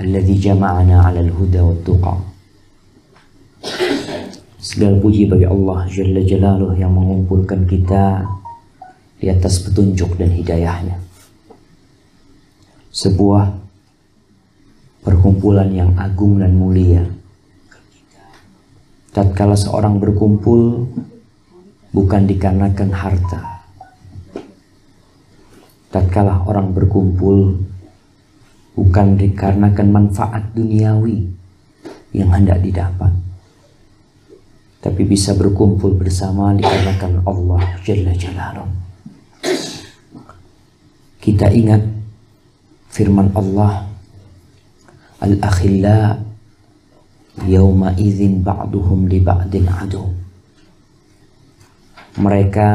alladzi jama'ana 'alal huda wat tuqa. Segala puji bagi Allah Jalla Jalaluh yang mengumpulkan kita di atas petunjuk dan hidayahnya. Sebuah perkumpulan yang agung dan mulia. Tatkala seorang berkumpul bukan dikarenakan harta. Tatkala orang berkumpul bukan dikarenakan manfaat duniawi yang hendak didapat, tapi bisa berkumpul bersama dikarenakan Allah Jalla Jalaluh. Kita ingat firman Allah, al-akhilla yawma idzin ba'duhum li ba'din adu. Mereka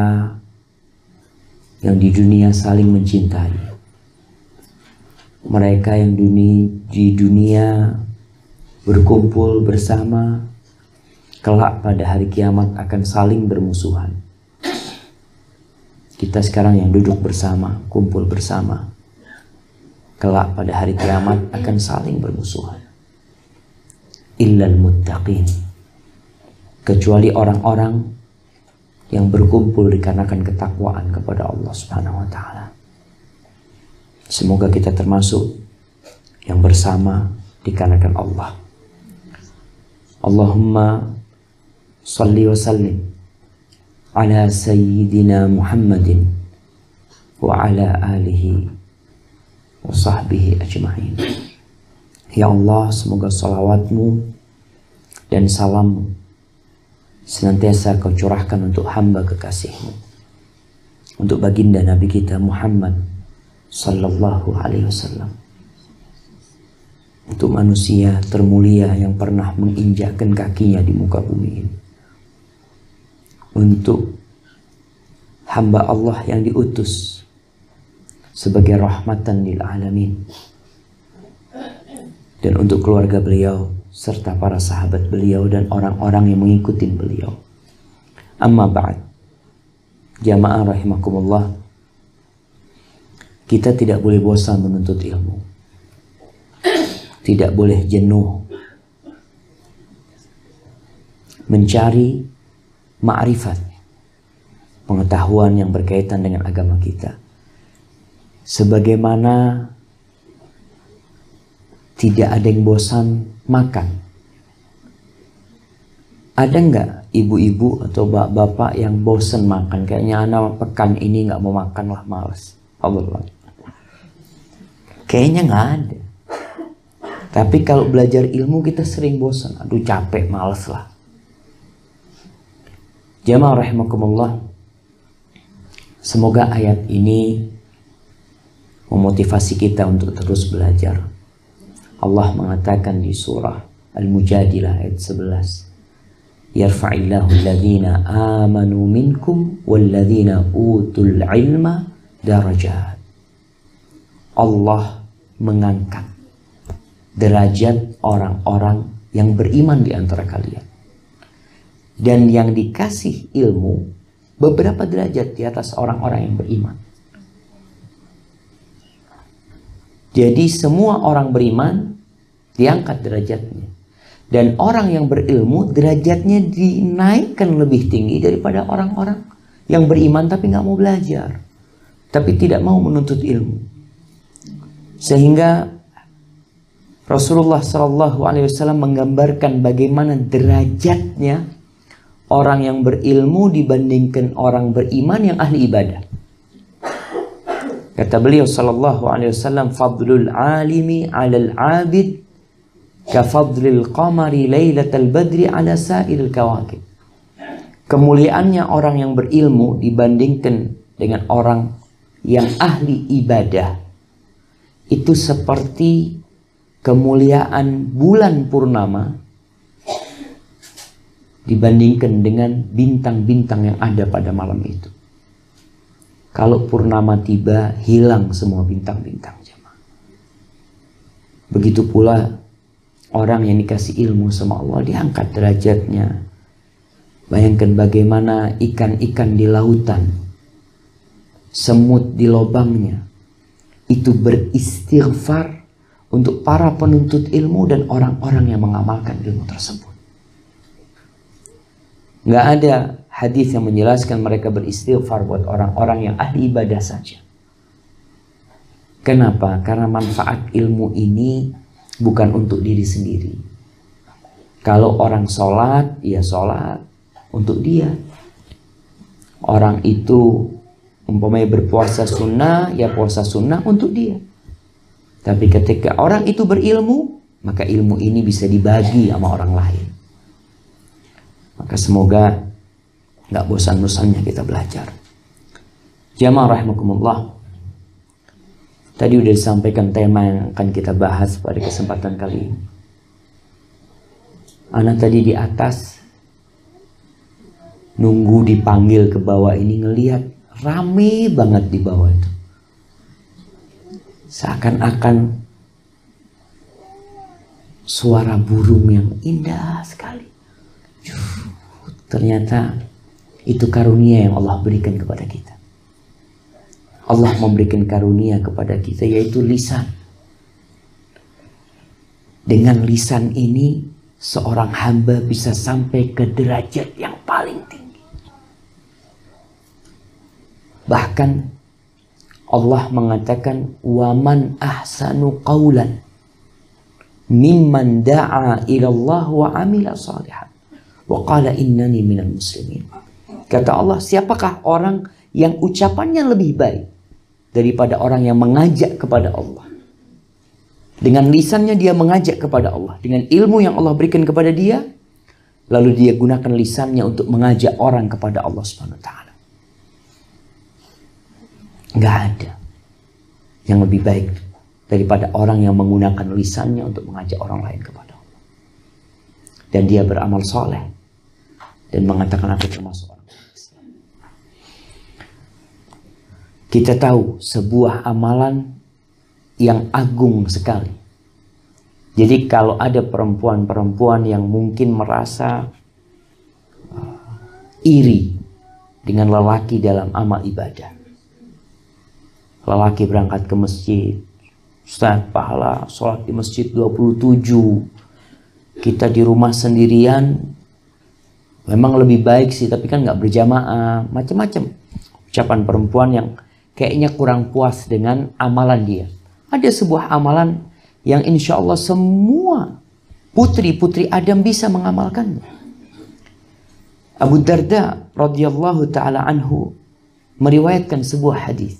yang di dunia saling mencintai, mereka yang di dunia berkumpul bersama, kelak pada hari kiamat akan saling bermusuhan. Kita sekarang yang duduk bersama, kumpul bersama, kelak pada hari kiamat akan saling bermusuhan. Illal muttaqin, kecuali orang-orang yang berkumpul dikarenakan ketakwaan kepada Allah Subhanahu wa taala. Semoga kita termasuk yang bersama dikarenakan Allah. Allahumma salli wa sallim ala sayyidina Muhammadin wa ala alihi wa sahbihi ajma'in. Ya Allah, semoga salawatmu dan salammu senantiasa kau curahkan untuk hamba kekasihmu, untuk baginda Nabi kita Muhammad sallallahu alaihi wasallam, untuk manusia termulia yang pernah menginjakkan kakinya di muka bumi ini, untuk hamba Allah yang diutus sebagai rahmatan lil alamin, dan untuk keluarga beliau serta para sahabat beliau dan orang-orang yang mengikuti beliau. Amma ba'd, jamaah rahimakumullah, kita tidak boleh bosan menuntut ilmu, tidak boleh jenuh mencari ma'rifat, pengetahuan yang berkaitan dengan agama kita. Sebagaimana tidak ada yang bosan makan. Ada nggak ibu-ibu atau bapak-bapak yang bosan makan? Kayaknya anak pekan ini nggak mau makan lah, males. Allah. Kayaknya nggak ada. Tapi kalau belajar ilmu kita sering bosan. Aduh capek, males lah. Jamaah rahimakumullah, semoga ayat ini memotivasi kita untuk terus belajar. Allah mengatakan di surah Al-Mujadilah ayat 11, yarfa'illahu alladhina amanu minkum walladhina utul ilma darajat. Allah mengangkat derajat orang-orang yang beriman di antara kalian, dan yang dikasih ilmu beberapa derajat di atas orang-orang yang beriman. Jadi semua orang beriman diangkat derajatnya, dan orang yang berilmu derajatnya dinaikkan lebih tinggi daripada orang-orang yang beriman tapi nggak mau belajar, tapi tidak mau menuntut ilmu. Sehingga Rasulullah SAW menggambarkan bagaimana derajatnya orang yang berilmu dibandingkan orang beriman yang ahli ibadah. Kata beliau sallallahu alaihi wasallam, fadlul alimi 'alal 'abid ka fadlil qamari lailatal badri 'ala sa'iril kawakib. Kemuliaannya orang yang berilmu dibandingkan dengan orang yang ahli ibadah itu seperti kemuliaan bulan purnama dibandingkan dengan bintang-bintang yang ada pada malam itu. Kalau purnama tiba, hilang semua bintang-bintang, jemaah. Begitu pula orang yang dikasih ilmu sama Allah, diangkat derajatnya. Bayangkan bagaimana ikan-ikan di lautan, semut di lubangnya, itu beristighfar untuk para penuntut ilmu dan orang-orang yang mengamalkan ilmu tersebut. Nggak ada hadis yang menjelaskan mereka beristighfar buat orang-orang yang ahli ibadah saja. Kenapa? Karena manfaat ilmu ini bukan untuk diri sendiri. Kalau orang sholat, ya sholat untuk dia. Orang itu umpamanya berpuasa sunnah, ya puasa sunnah untuk dia. Tapi ketika orang itu berilmu, maka ilmu ini bisa dibagi sama orang lain. Maka semoga nggak bosan-bosannya kita belajar. Jamaah rahimakumullah. Tadi udah disampaikan tema yang akan kita bahas pada kesempatan kali ini. Anak tadi di atas nunggu dipanggil ke bawah ini, ngelihat rame banget di bawah itu. Seakan-akan suara burung yang indah sekali. Ternyata itu karunia yang Allah berikan kepada kita. Allah memberikan karunia kepada kita, yaitu lisan. Dengan lisan ini seorang hamba bisa sampai ke derajat yang paling tinggi. Bahkan Allah mengatakan, "Waman ahsanu qawlan mimman da'a ila Allah wa amila shalihan wa qala innani minal muslimin." Kata Allah, siapakah orang yang ucapannya lebih baik daripada orang yang mengajak kepada Allah? Dengan lisannya dia mengajak kepada Allah, dengan ilmu yang Allah berikan kepada dia, lalu dia gunakan lisannya untuk mengajak orang kepada Allah Subhanahu wa taala. Enggak ada yang lebih baik daripada orang yang menggunakan lisannya untuk mengajak orang lain kepada Allah. Dan dia beramal soleh dan mengatakan, aku termasuk orang Islam. Kita tahu sebuah amalan yang agung sekali. Jadi kalau ada perempuan-perempuan yang mungkin merasa iri dengan lelaki dalam amal ibadah. Lelaki berangkat ke masjid, Ustaz, pahala sholat di masjid 27. Kita di rumah sendirian, memang lebih baik sih, tapi kan nggak berjamaah, macam-macam. Ucapan perempuan yang kayaknya kurang puas dengan amalan dia. Ada sebuah amalan yang insya Allah semua putri-putri Adam bisa mengamalkannya. Abu Darda radhiyallahu taala anhu meriwayatkan sebuah hadis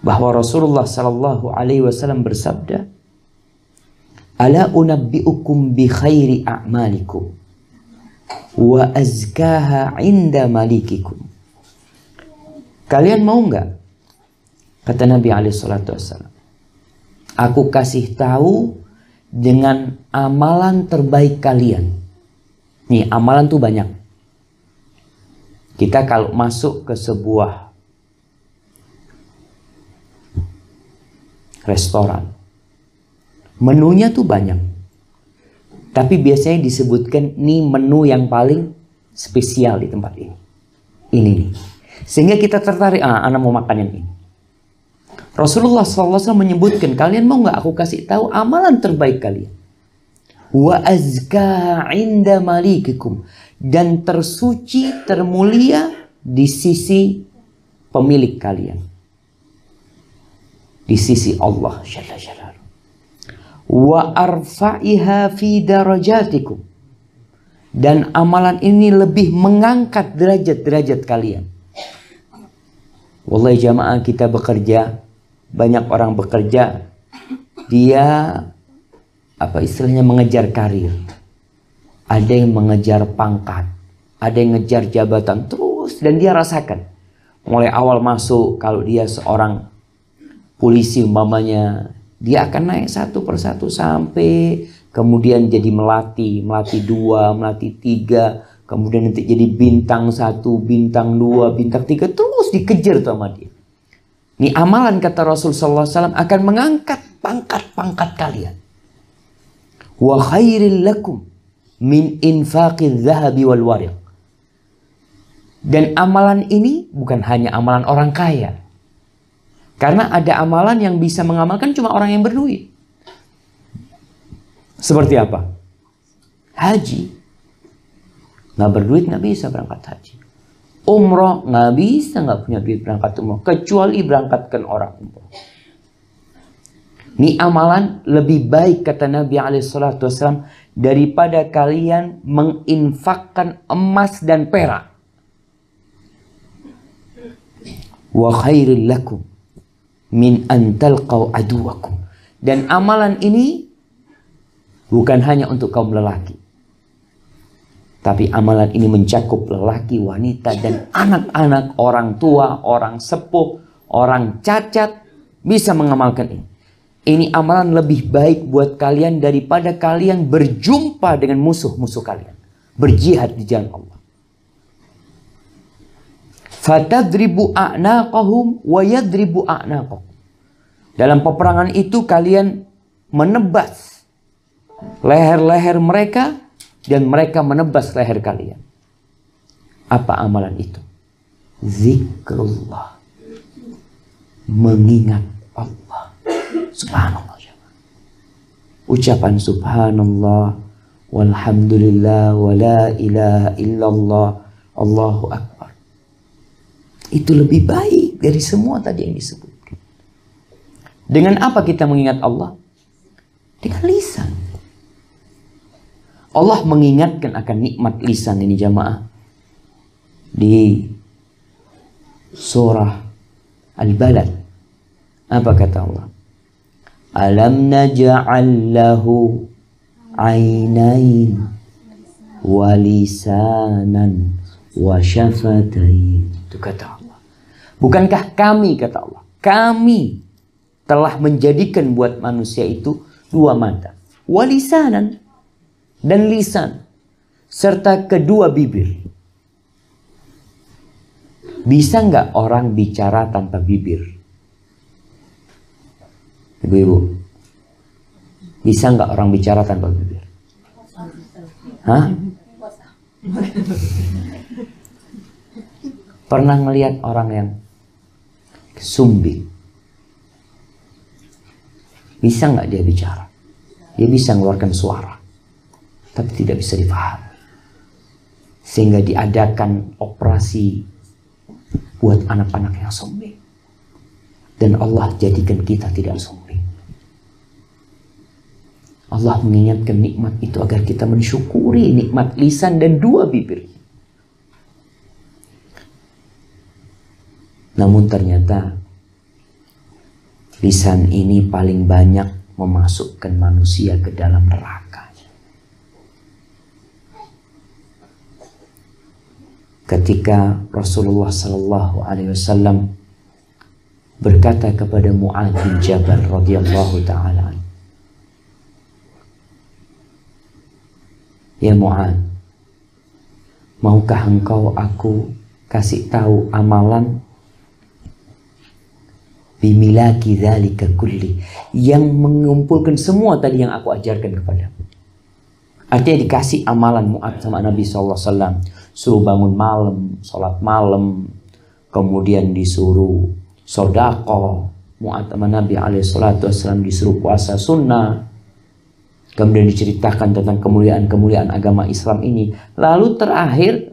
bahwa Rasulullah sallallahu alaihi wasallam bersabda, "Ala unabbiukum bi khairi a'malikum wa azkaha 'inda malikikum." Kalian mau enggak? Kata Nabi alaihi salatu wasallam, aku kasih tahu dengan amalan terbaik kalian. Nih, amalan tuh banyak. Kita kalau masuk ke sebuah restoran, menunya tuh banyak. Tapi biasanya disebutkan nih menu yang paling spesial di tempat ini. Ini nih. Sehingga kita tertarik, anak mau makan yang ini. Rasulullah SAW menyebutkan, kalian mau nggak aku kasih tahu amalan terbaik kalian? Wa azka 'inda malikikum, dan tersuci, termulia di sisi pemilik kalian, di sisi Allah Jalla Jalaluhu. Wa arfa'iha fi darajatikum, dan amalan ini lebih mengangkat derajat-derajat kalian. Wallahi jamaah, kita bekerja, banyak orang bekerja, dia apa istilahnya mengejar karir. Ada yang mengejar pangkat, ada yang ngejar jabatan terus, dan dia rasakan mulai awal masuk, kalau dia seorang polisi umpamanya, dia akan naik satu persatu sampai kemudian jadi melati 2, melati 3, kemudian nanti jadi bintang 1, bintang 2, bintang 3, terus dikejar sama dia. Ini amalan, kata Rasul sallallahu alaihi wasallam, akan mengangkat pangkat-pangkat kalian. Wa khairil lakum min infaqidz zahabi wal wariq. Dan amalan ini bukan hanya amalan orang kaya. Karena ada amalan yang bisa mengamalkan cuma orang yang berduit. Seperti apa? Haji. Nggak berduit nggak bisa berangkat haji. Umroh nggak bisa, nggak punya duit berangkat umroh. Kecuali berangkatkan orang umroh. Ini amalan lebih baik kata Nabi SAW daripada kalian menginfakkan emas dan perak. Wa khairil lakum min an talqaw aduwakum. Dan amalan ini bukan hanya untuk kaum lelaki, tapi amalan ini mencakup lelaki, wanita, dan anak-anak, orang tua, orang sepuh, orang cacat bisa mengamalkan ini. Ini amalan lebih baik buat kalian daripada kalian berjumpa dengan musuh-musuh kalian, berjihad di jalan Allah. Fatadribu a'naqahum wa yadribu a'naqahum. Dalam peperangan itu kalian menebas leher-leher mereka dan mereka menebas leher kalian. Apa amalan itu? Zikrullah. Mengingat Allah. Subhanallah. Ucapan subhanallah walhamdulillah wa la ilaha illallah Allahu akbar. Itu lebih baik dari semua tadi yang disebutkan. Dengan apa kita mengingat Allah? Dengan lisan. Allah mengingatkan akan nikmat lisan ini jamaah. Di surah Al-Balad. Apa kata Allah? Alam naj'al lahu ainain wa lisanan wa syafatain. Itu kata Allah. Bukankah kami, kata Allah, kami telah menjadikan buat manusia itu dua mata. Wa lisanan, dan lisan, serta kedua bibir. Bisa nggak orang bicara tanpa bibir? Ibu-ibu, bisa nggak orang bicara tanpa bibir? Hah? Pernah ngelihat orang yang sumbing? Bisa nggak dia bicara? Dia bisa mengeluarkan suara, tapi tidak bisa dipahami. Sehingga diadakan operasi buat anak-anak yang sumbing. Dan Allah jadikan kita tidak sumbing. Allah mengingatkan nikmat itu agar kita mensyukuri nikmat lisan dan dua bibir. Namun ternyata lisan ini paling banyak memasukkan manusia ke dalam neraka. Ketika Rasulullah SAW berkata kepada Mu'adz bin Jabal radhiyallahu ta'ala, ya Mu'adz, maukah engkau aku kasih tahu amalan bimilaki dzalika kulli, yang mengumpulkan semua tadi yang aku ajarkan kepadamu. Artinya dikasih amalan Mu'adz sama Nabi SAW. Suruh bangun malam, sholat malam, kemudian disuruh sodaqah. Mu'adz sama Nabi SAW disuruh puasa sunnah. Kemudian diceritakan tentang kemuliaan-kemuliaan agama Islam ini. Lalu terakhir,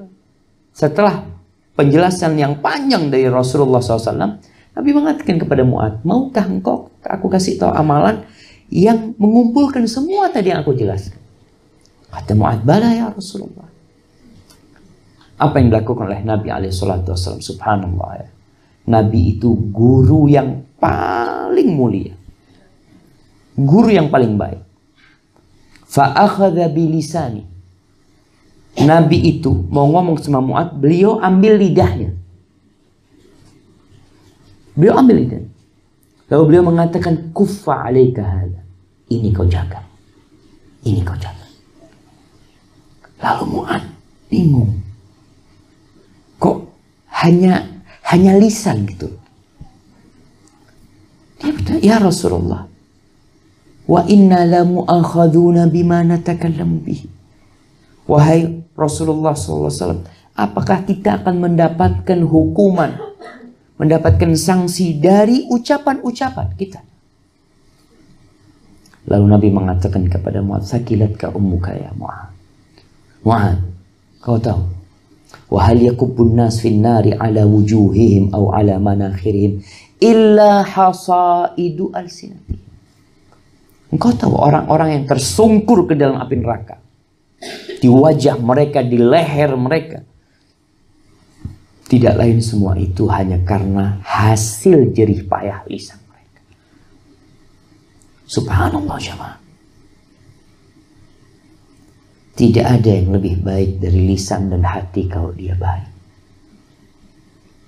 setelah penjelasan yang panjang dari Rasulullah SAW, Nabi mengatakan kepada Mu'adz, maukah engkau aku kasih tahu amalan yang mengumpulkan semua tadi yang aku jelaskan? Kata Mu'adz, bala ya Rasulullah. Apa yang dilakukan oleh Nabi SAW? Subhanallah ya. Nabi itu guru yang paling mulia, guru yang paling baik. Fa'akhadha bilisani. Nabi itu mau ngomong sama Mu'adz, beliau ambil lidahnya. Beliau ambil lidahnya. Lalu beliau mengatakan, kuffa alaika hadha. Ini kau jaga. Ini kau jaga. Lalu Mu'adz bingung. Kok hanya lisan gitu? Dia bertanya, ya Rasulullah, wa inna la mu'akhaduna bima natakallamu bihi. Wahai Rasulullah SAW, apakah kita akan mendapatkan hukuman mendapatkan sanksi dari ucapan-ucapan kita. Lalu Nabi mengatakan kepada Mu'adz, "Sakilatka ummuka ya Mu'adz." Mu'adz, kau tahu, wa hal yakubbun nas fin nari ala wujuhihim aw ala manakhirihim illa hasaidu alsinatihim. Engkau tahu orang-orang yang tersungkur ke dalam api neraka, di wajah mereka, di leher mereka, tidak lain semua itu hanya karena hasil jerih payah lisan mereka. Subhanallah jemaah. Tidak ada yang lebih baik dari lisan dan hati kalau dia baik.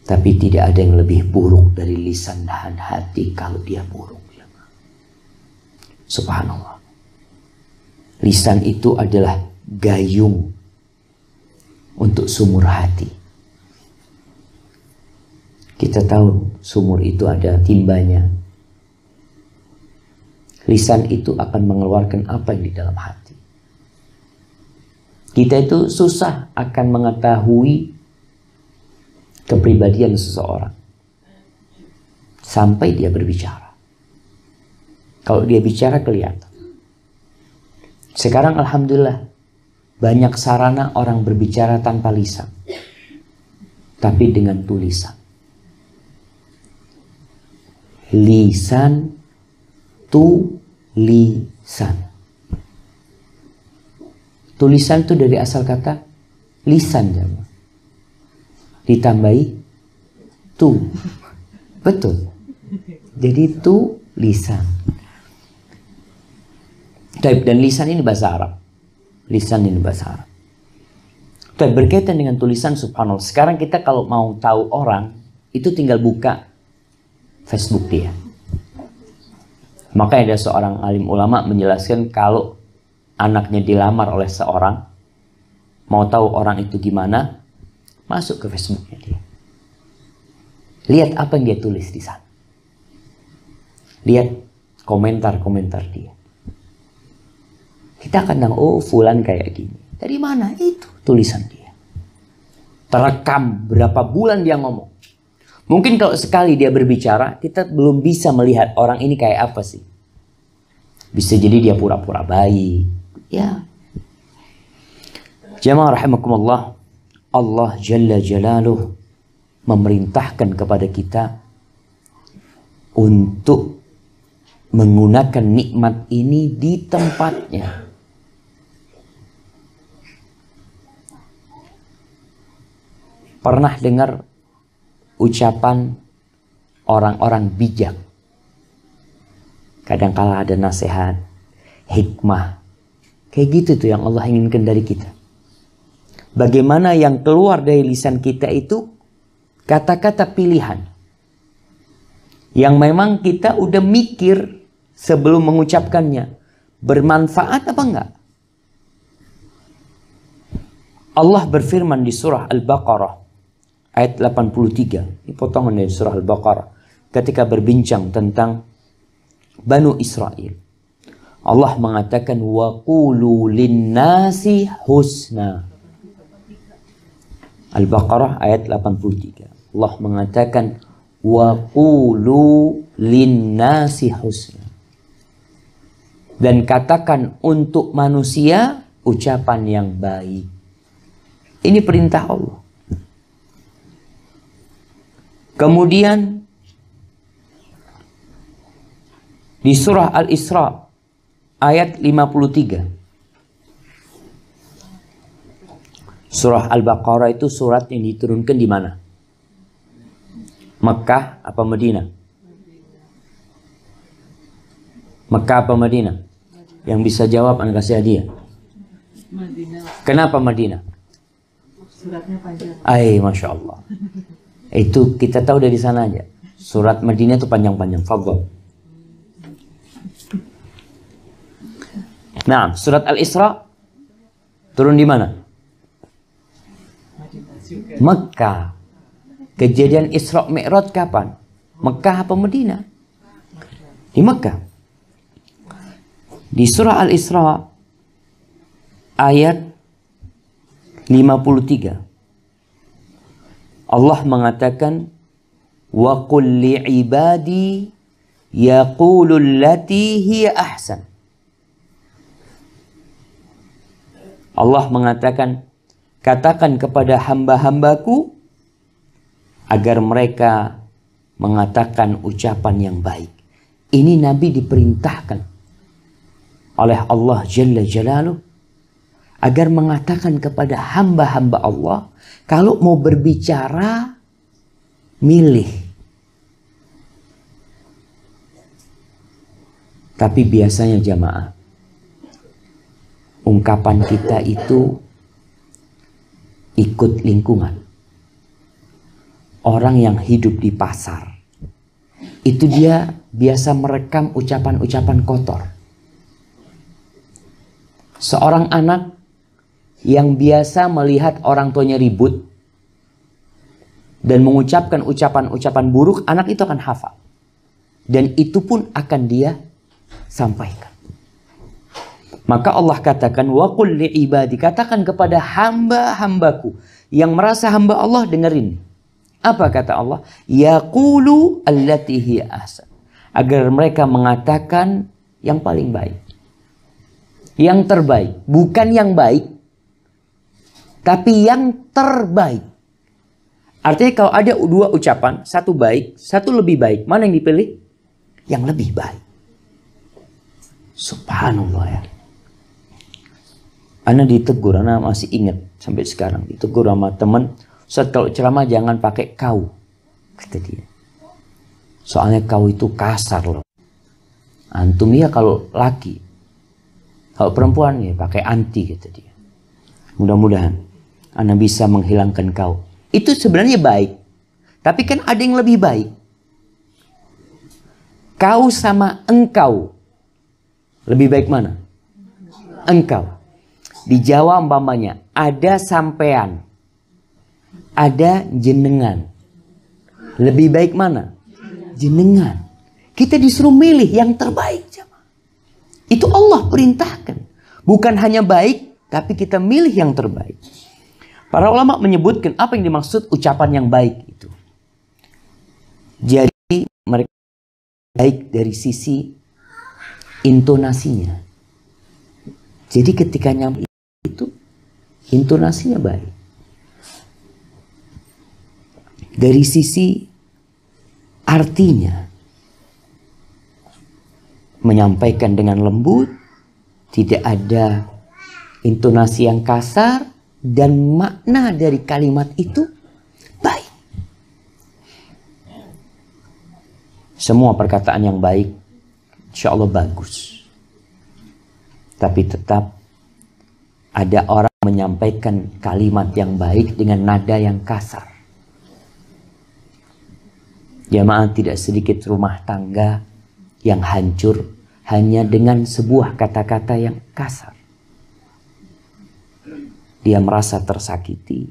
Tapi tidak ada yang lebih buruk dari lisan dan hati kalau dia buruk. Subhanallah. Lisan itu adalah gayung untuk sumur hati. Kita tahu sumur itu ada timbanya. Lisan itu akan mengeluarkan apa yang di dalam hati. Kita itu susah akan mengetahui kepribadian seseorang sampai dia berbicara. Kalau dia bicara kelihatan. Sekarang alhamdulillah banyak sarana orang berbicara tanpa lisan, tapi dengan tulisan. Lisan, tulisan. Tulisan itu dari asal kata lisan, jemaah. Ditambahi tu. Betul. Jadi tulisan. Dan lisan ini bahasa Arab. Lisan ini bahasa Arab. Dan berkaitan dengan tulisan, subhanallah. Sekarang kita kalau mau tahu orang, itu tinggal buka Facebook dia. Maka ada seorang alim ulama menjelaskan kalau anaknya dilamar oleh seorang, mau tahu orang itu gimana, masuk ke Facebooknya dia. Lihat apa yang dia tulis di sana. Lihat komentar-komentar dia. Kita akan tahu, oh fulan kayak gini. Dari mana? Itu tulisan dia. Terekam berapa bulan dia ngomong. Mungkin kalau sekali dia berbicara, kita belum bisa melihat orang ini kayak apa sih. Bisa jadi dia pura-pura baik. Ya. Jamaah rahimakumullah. Allah Jalla Jalaluh memerintahkan kepada kita untuk menggunakan nikmat ini di tempatnya. Pernah dengar ucapan orang-orang bijak? Kadang-kala ada nasihat, hikmah. Kayak gitu tuh yang Allah inginkan dari kita. Bagaimana yang keluar dari lisan kita itu kata-kata pilihan. Yang memang kita udah mikir sebelum mengucapkannya. Bermanfaat apa enggak? Allah berfirman di surah Al-Baqarah. Ayat 83. Ini potongan dari surah Al-Baqarah. Ketika berbincang tentang Banu Israel. Allah mengatakan wa qulu linnasi husna. Al-Baqarah ayat 83. Allah mengatakan wa qulu linnasi husna. Dan katakan untuk manusia ucapan yang baik. Ini perintah Allah. Kemudian di surah Al-Isra ayat 53. Surah Al-Baqarah itu surat yang diturunkan di mana? Mekah apa Madinah? Mekah apa Madinah? Yang bisa jawab anak kasih hadiah. Madinah. Kenapa Madinah? Suratnya panjang. Masya Allah. Itu kita tahu dari sana aja. Surat Madinah itu panjang-panjang. Fadhal. Nah, surat Al-Isra turun di mana? Mekah. Kejadian Isra Mi'raj kapan? Mekah apa Madinah? Di Mekah. Di surah Al-Isra ayat 53. Allah mengatakan Wa qul li'ibadi yaqulu allati hiya ahsan. Allah mengatakan, katakan kepada hamba-hambaku agar mereka mengatakan ucapan yang baik. Ini Nabi diperintahkan oleh Allah Jalla Jalaluh agar mengatakan kepada hamba-hamba Allah, kalau mau berbicara, milih. Tapi biasanya jamaah, ungkapan kita itu ikut lingkungan. Orang yang hidup di pasar, itu dia biasa merekam ucapan-ucapan kotor. Seorang anak yang biasa melihat orang tuanya ribut dan mengucapkan ucapan-ucapan buruk, anak itu akan hafal. Dan itu pun akan dia sampaikan. Maka Allah katakan, wa qul li'ibadi, katakan kepada hamba-hambaku yang merasa hamba Allah, dengerin. Apa kata Allah? Yaqulu allati hiya ahsan. Agar mereka mengatakan yang paling baik. Yang terbaik. Bukan yang baik, tapi yang terbaik. Artinya kalau ada dua ucapan, satu baik, satu lebih baik, mana yang dipilih? Yang lebih baik. Subhanallah ya. Ana ditegur, ana masih ingat sampai sekarang. Ditegur sama teman, Ustaz kalau ceramah jangan pakai kau, kata dia. Soalnya kau itu kasar loh. Antum ya kalau laki. Kalau perempuan ya pakai anti, kata dia. Mudah-mudahan ana bisa menghilangkan kau. Itu sebenarnya baik. Tapi kan ada yang lebih baik. Kau sama engkau. Lebih baik mana? Engkau. Di Jawa umpamanya ada sampean, ada jenengan. Lebih baik mana? Jenengan. Kita disuruh milih yang terbaik. Itu Allah perintahkan. Bukan hanya baik, tapi kita milih yang terbaik. Para ulama menyebutkan apa yang dimaksud ucapan yang baik itu. Jadi mereka baik dari sisi intonasinya. Jadi ketika nyampe itu intonasinya baik. Dari sisi artinya, menyampaikan dengan lembut, tidak ada intonasi yang kasar, dan makna dari kalimat itu baik. Semua perkataan yang baik insya Allah bagus. Tapi tetap ada orang menyampaikan kalimat yang baik dengan nada yang kasar. Jamaah, tidak sedikit rumah tangga yang hancur hanya dengan sebuah kata-kata yang kasar. Dia merasa tersakiti,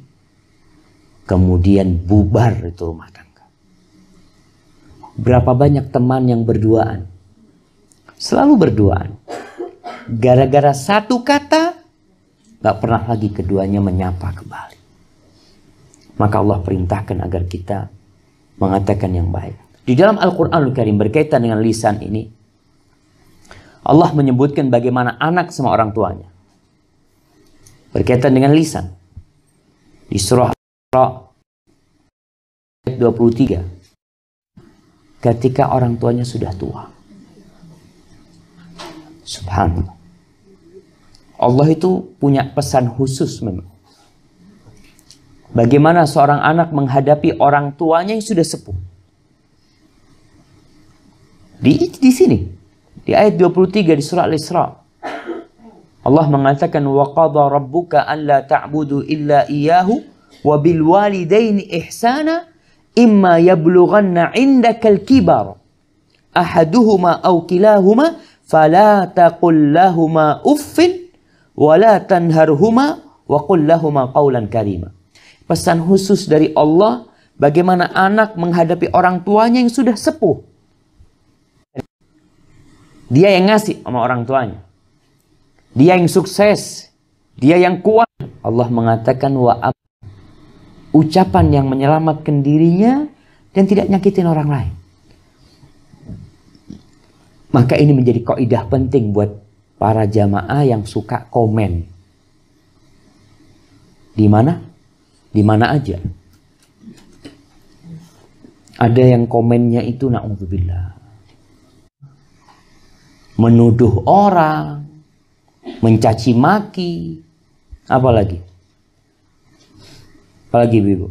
kemudian bubar itu rumah tangga. Berapa banyak teman yang berduaan, selalu berduaan, gara-gara satu kata, gak pernah lagi keduanya menyapa kembali. Maka Allah perintahkan agar kita mengatakan yang baik. Di dalam Al-Quranul Karim berkaitan dengan lisan ini, Allah menyebutkan bagaimana anak sama orang tuanya. Berkaitan dengan lisan. Di surah Al-Isra ayat 23. Ketika orang tuanya sudah tua. Subhanallah. Allah itu punya pesan khusus memang. Bagaimana seorang anak menghadapi orang tuanya yang sudah sepuh. Di sini. Di ayat 23 di surah Al-Isra. Allah mengatakan, وَقَضَى رَبُّكَ أَلَّا تَعْبُدُوا إِلَّا إِيَّاهُ وَبِالْوَالِدَيْنِ إِحْسَانًا إِمَّا يَبْلُغَنَّ عِنْدَكَ الْكِبَرَ أَحَدُهُمَا أَوْ كِلَاهُمَا فَلَا تَقُلْ لَهُمَا أُفٍّ وَلَا تَنْهَرْهُمَا وَقُلْ لَهُمَا قَوْلًا كَرِيمًا. Pesan khusus dari Allah bagaimana anak menghadapi orang tuanya yang sudah sepuh. Dia yang ngasih sama orang tuanya. Dia yang sukses. Dia yang kuat. Allah mengatakan ucapan yang menyelamatkan dirinya dan tidak nyakitin orang lain. Maka ini menjadi kaidah penting buat para jamaah yang suka komen. Di mana? Di mana aja. Ada yang komennya itu na'udzubillah, menuduh orang, mencaci maki, apalagi Ibu,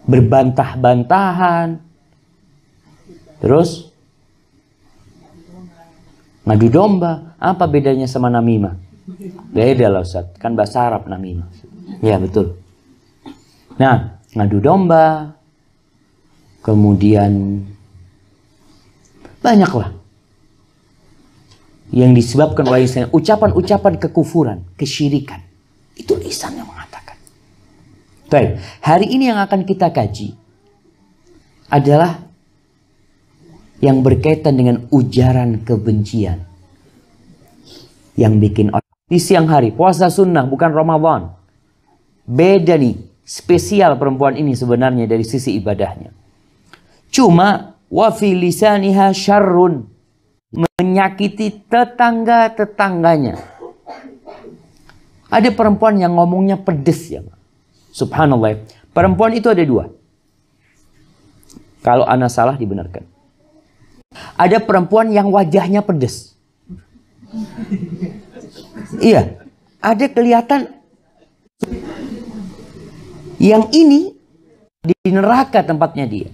berbantah-bantahan, terus ngadu domba. Apa bedanya sama namimah? Beda lah Ustaz, kan bahasa Arab namimah. Ya betul. Nah, ngadu domba, kemudian banyaklah yang disebabkan oleh ucapan-ucapan kekufuran, kesyirikan. Itu lisan yang mengatakan. Baik, hari ini yang akan kita kaji adalah yang berkaitan dengan ujaran kebencian yang bikin orang di siang hari puasa sunnah bukan Ramadan. Beda nih, spesial perempuan ini sebenarnya dari sisi ibadahnya. Cuma wa fi lisaniha syarrun, menyakiti tetangga-tetangganya. Ada perempuan yang ngomongnya pedes ya. Subhanallah. Perempuan itu ada dua. Kalau ana salah dibenarkan. Ada perempuan yang wajahnya pedes. Iya. Ada kelihatan. Yang ini di neraka tempatnya dia.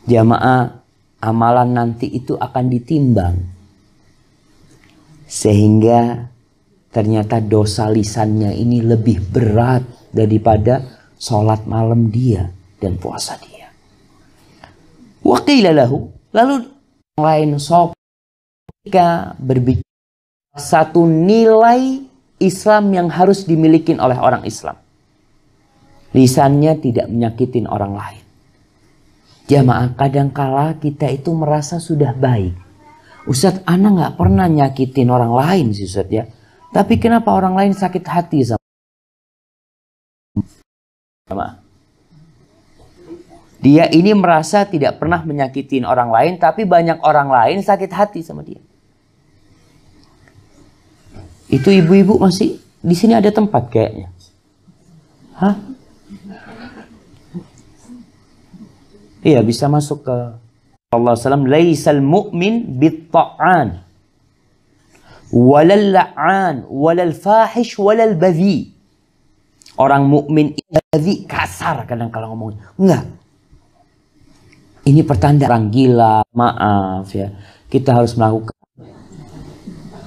Jamaah, amalan nanti itu akan ditimbang. Sehingga ternyata dosa lisannya ini lebih berat daripada sholat malam dia dan puasa dia. Wa qila lahu, lalu lain sopika berbicara satu nilai Islam yang harus dimiliki oleh orang Islam. Lisannya tidak menyakitin orang lain. Jamaah, kadangkala kita itu merasa sudah baik. Ustadz, ana nggak pernah nyakitin orang lain sih Ustadz ya. Tapi kenapa orang lain sakit hati sama? Dia ini merasa tidak pernah menyakitin orang lain, tapi banyak orang lain sakit hati sama dia. Itu ibu-ibu masih di sini ada tempat kayaknya. Hah? Iya, bisa masuk ke Allah SAW. Laisal mu'min bit-ta'an walal la'an walal fahish walal badhi. Orang mukmin badhi, kasar kadang-kadang ngomongnya. Enggak. Ini pertanda orang gila. Maaf ya. Kita harus melakukan.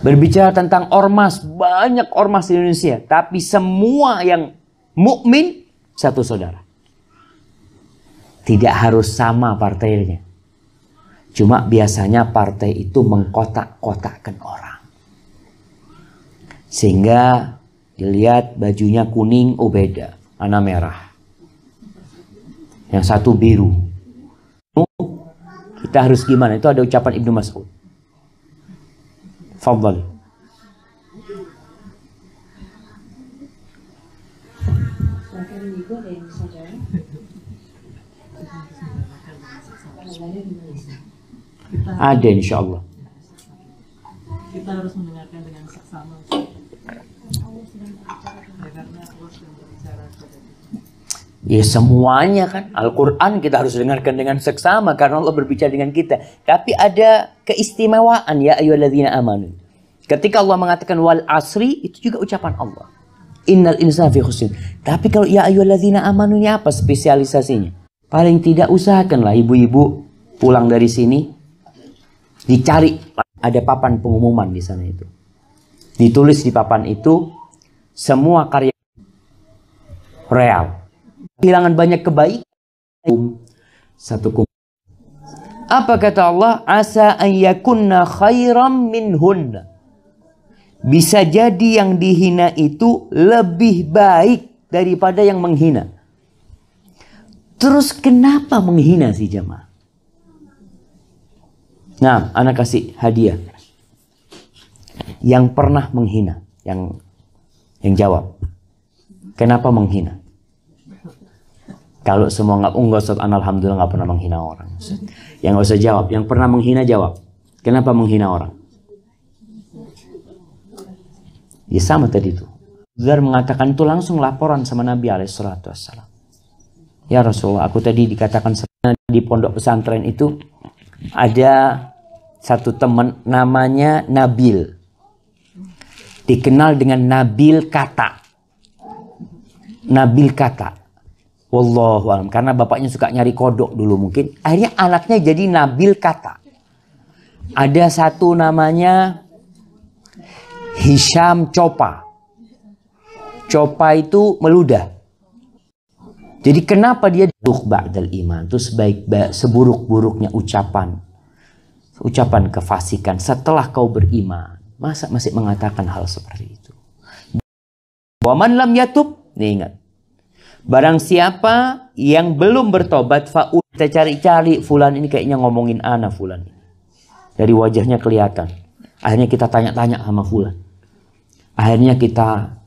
Berbicara tentang ormas, banyak ormas di Indonesia, tapi semua yang mukmin satu saudara. Tidak harus sama partainya. Cuma biasanya partai itu mengkotak-kotakkan orang. Sehingga dilihat bajunya kuning, oh beda. Ana merah. Yang satu biru. Kita harus gimana? Itu ada ucapan Ibnu Mas'ud. Fadhal. Ada insya Allah. Kita harus mendengarkan dengan seksama. Ya semuanya kan. Al-Quran kita harus dengarkan dengan seksama karena Allah berbicara dengan kita. Tapi ada keistimewaan ya ayyuhalladzina amanu. Ketika Allah mengatakan wal asri, itu juga ucapan Allah. Innal insana fi khusr. Tapi kalau ya ayyuhalladzina amanu ini apa spesialisasinya? Paling tidak usahakanlah ibu-ibu pulang dari sini dicari ada papan pengumuman di sana itu. Ditulis di papan itu semua karya real. Kehilangan banyak kebaikan. Satu apa kata Allah? Asa an yakunna khairam minhunna. Bisa jadi yang dihina itu lebih baik daripada yang menghina. Terus kenapa menghina si jamaah? Nah, anak kasih hadiah. Yang pernah menghina, yang jawab. Kenapa menghina? Kalau semua nggak Ustaz, alhamdulillah nggak pernah menghina orang. Ustaz. Yang nggak usah jawab, yang pernah menghina jawab. Kenapa menghina orang? Ya sama tadi itu. Zar mengatakan itu langsung laporan sama Nabi SAW. Ya Rasulullah, aku tadi dikatakan di pondok pesantren itu ada satu teman namanya Nabil. Dikenal dengan Nabil Kata. Nabil Kata. Wallahualam, karena bapaknya suka nyari kodok dulu mungkin. Akhirnya anaknya jadi Nabil Kata. Ada satu namanya Hisham Copa. Copa itu meludah. Jadi kenapa dia ba'dal iman? Itu seburuk-buruknya ucapan kefasikan setelah kau beriman. Masa masih mengatakan hal seperti itu? Wa man lam yatub, nih ingat. Barang siapa yang belum bertobat, kita cari-cari fulan ini kayaknya ngomongin ana fulan ini. Dari wajahnya kelihatan. Akhirnya kita tanya-tanya sama fulan. Akhirnya kita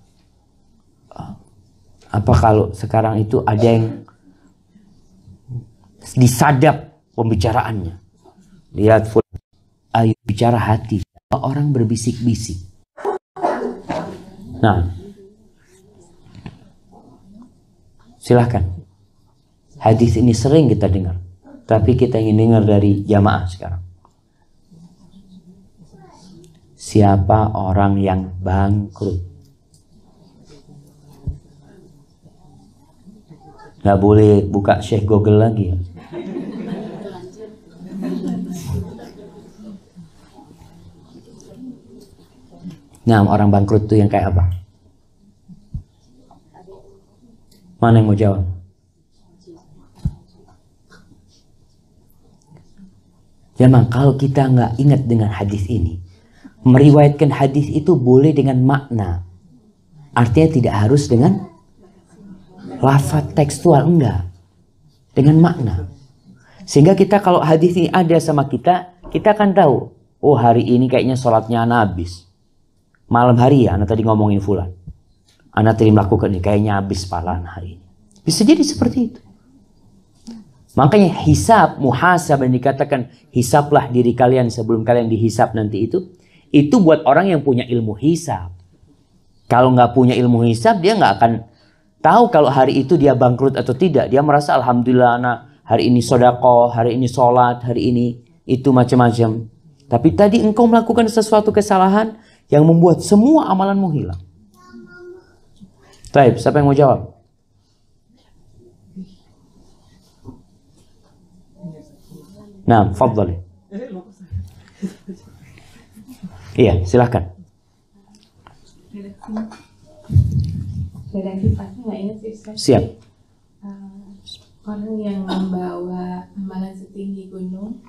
apa kalau sekarang itu ada yang disadap pembicaraannya. Lihat fulan, ayo bicara hati. Orang berbisik-bisik. Nah, silahkan. Hadis ini sering kita dengar. Tapi kita ingin dengar dari jamaah sekarang. Siapa orang yang bangkrut? Gak boleh buka Syekh Google lagi ya. Nah, orang bangkrut itu yang kayak apa? Mana yang mau jawab? Memang kalau kita nggak ingat dengan hadis ini, meriwayatkan hadis itu boleh dengan makna. Artinya tidak harus dengan lafaz tekstual, enggak. Dengan makna. Sehingga kita kalau hadis ini ada sama kita akan tahu, oh hari ini kayaknya sholatnya ana habis. Malam hari ya, ana tadi ngomongin fulan. Ana tadi melakukan ini, kayaknya habis pahala hari ini. Bisa jadi seperti itu. Makanya hisab, muhasab yang dikatakan hisablah diri kalian sebelum kalian dihisab nanti itu buat orang yang punya ilmu hisab. Kalau nggak punya ilmu hisab, dia nggak akan tahu kalau hari itu dia bangkrut atau tidak. Dia merasa alhamdulillah ana hari ini sedekah, hari ini sholat, hari ini itu macam-macam. Tapi tadi engkau melakukan sesuatu kesalahan yang membuat semua amalanmu hilang. Baik, siapa yang mau jawab? Nah, fadhali. Iya, silahkan. Redaksi pasti nggak ingat sih, Ustaz. Siap. Orang yang membawa amalan setinggi gunung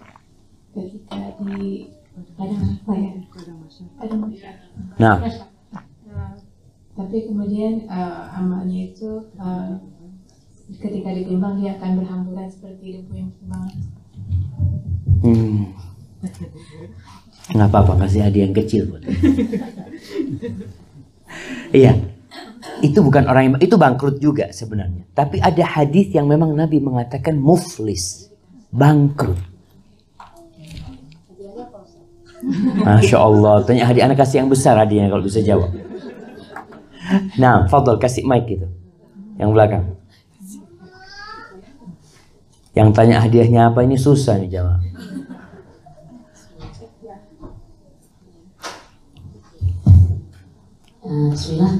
ketika di padang apa ya? Padang masyarakat. Nah, tapi kemudian amalnya itu ketika ditimbang dia akan berhamburan seperti debu yang berterbangan. nggak apa-apa, kasih hadiah yang kecil buat. Iya, itu bukan orang yang itu bangkrut juga sebenarnya. Tapi ada hadis yang memang Nabi mengatakan muflis, bangkrut. Masya Allah, tanya hadiah, anak kasih yang besar hadiahnya kalau bisa jawab. Nah, fadl kasih mic gitu, yang belakang. Yang tanya hadiahnya apa ini susah nih jawab. Bismillah.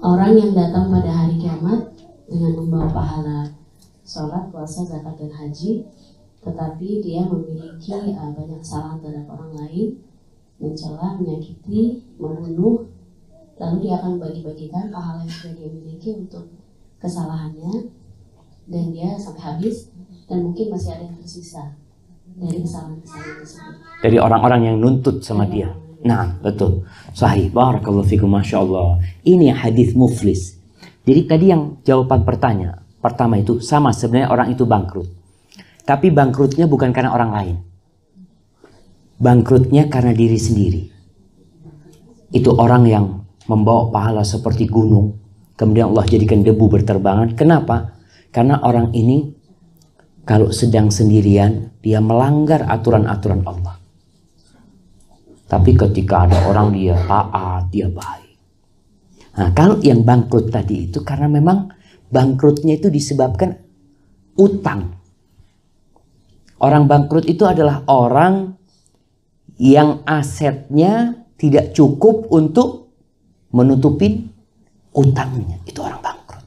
Orang yang datang pada hari kiamat dengan membawa pahala sholat, puasa, zakat, dan haji, tetapi dia memiliki banyak kesalahan terhadap orang lain, mencela, menyakiti, membunuh, lalu dia akan bagi-bagikan pahala yang sudah dia miliki untuk kesalahannya, dan dia sampai habis, dan mungkin masih ada yang tersisa dari kesalahan-kesalahan tersebut. Dari orang-orang yang nuntut sama dia. Nah, betul. Sahih. Barakallahu fikum, Masya Allah. Ini hadis muflis. Jadi tadi yang jawaban pertama itu sama, sebenarnya orang itu bangkrut. Tapi bangkrutnya bukan karena orang lain. Bangkrutnya karena diri sendiri. Itu orang yang membawa pahala seperti gunung. Kemudian Allah jadikan debu berterbangan. Kenapa? Karena orang ini kalau sedang sendirian, dia melanggar aturan-aturan Allah. Tapi ketika ada orang, dia taat, dia baik. Nah, kalau yang bangkrut tadi itu karena memang bangkrutnya itu disebabkan utang. Orang bangkrut itu adalah orang yang asetnya tidak cukup untuk menutupin utangnya. Itu orang bangkrut.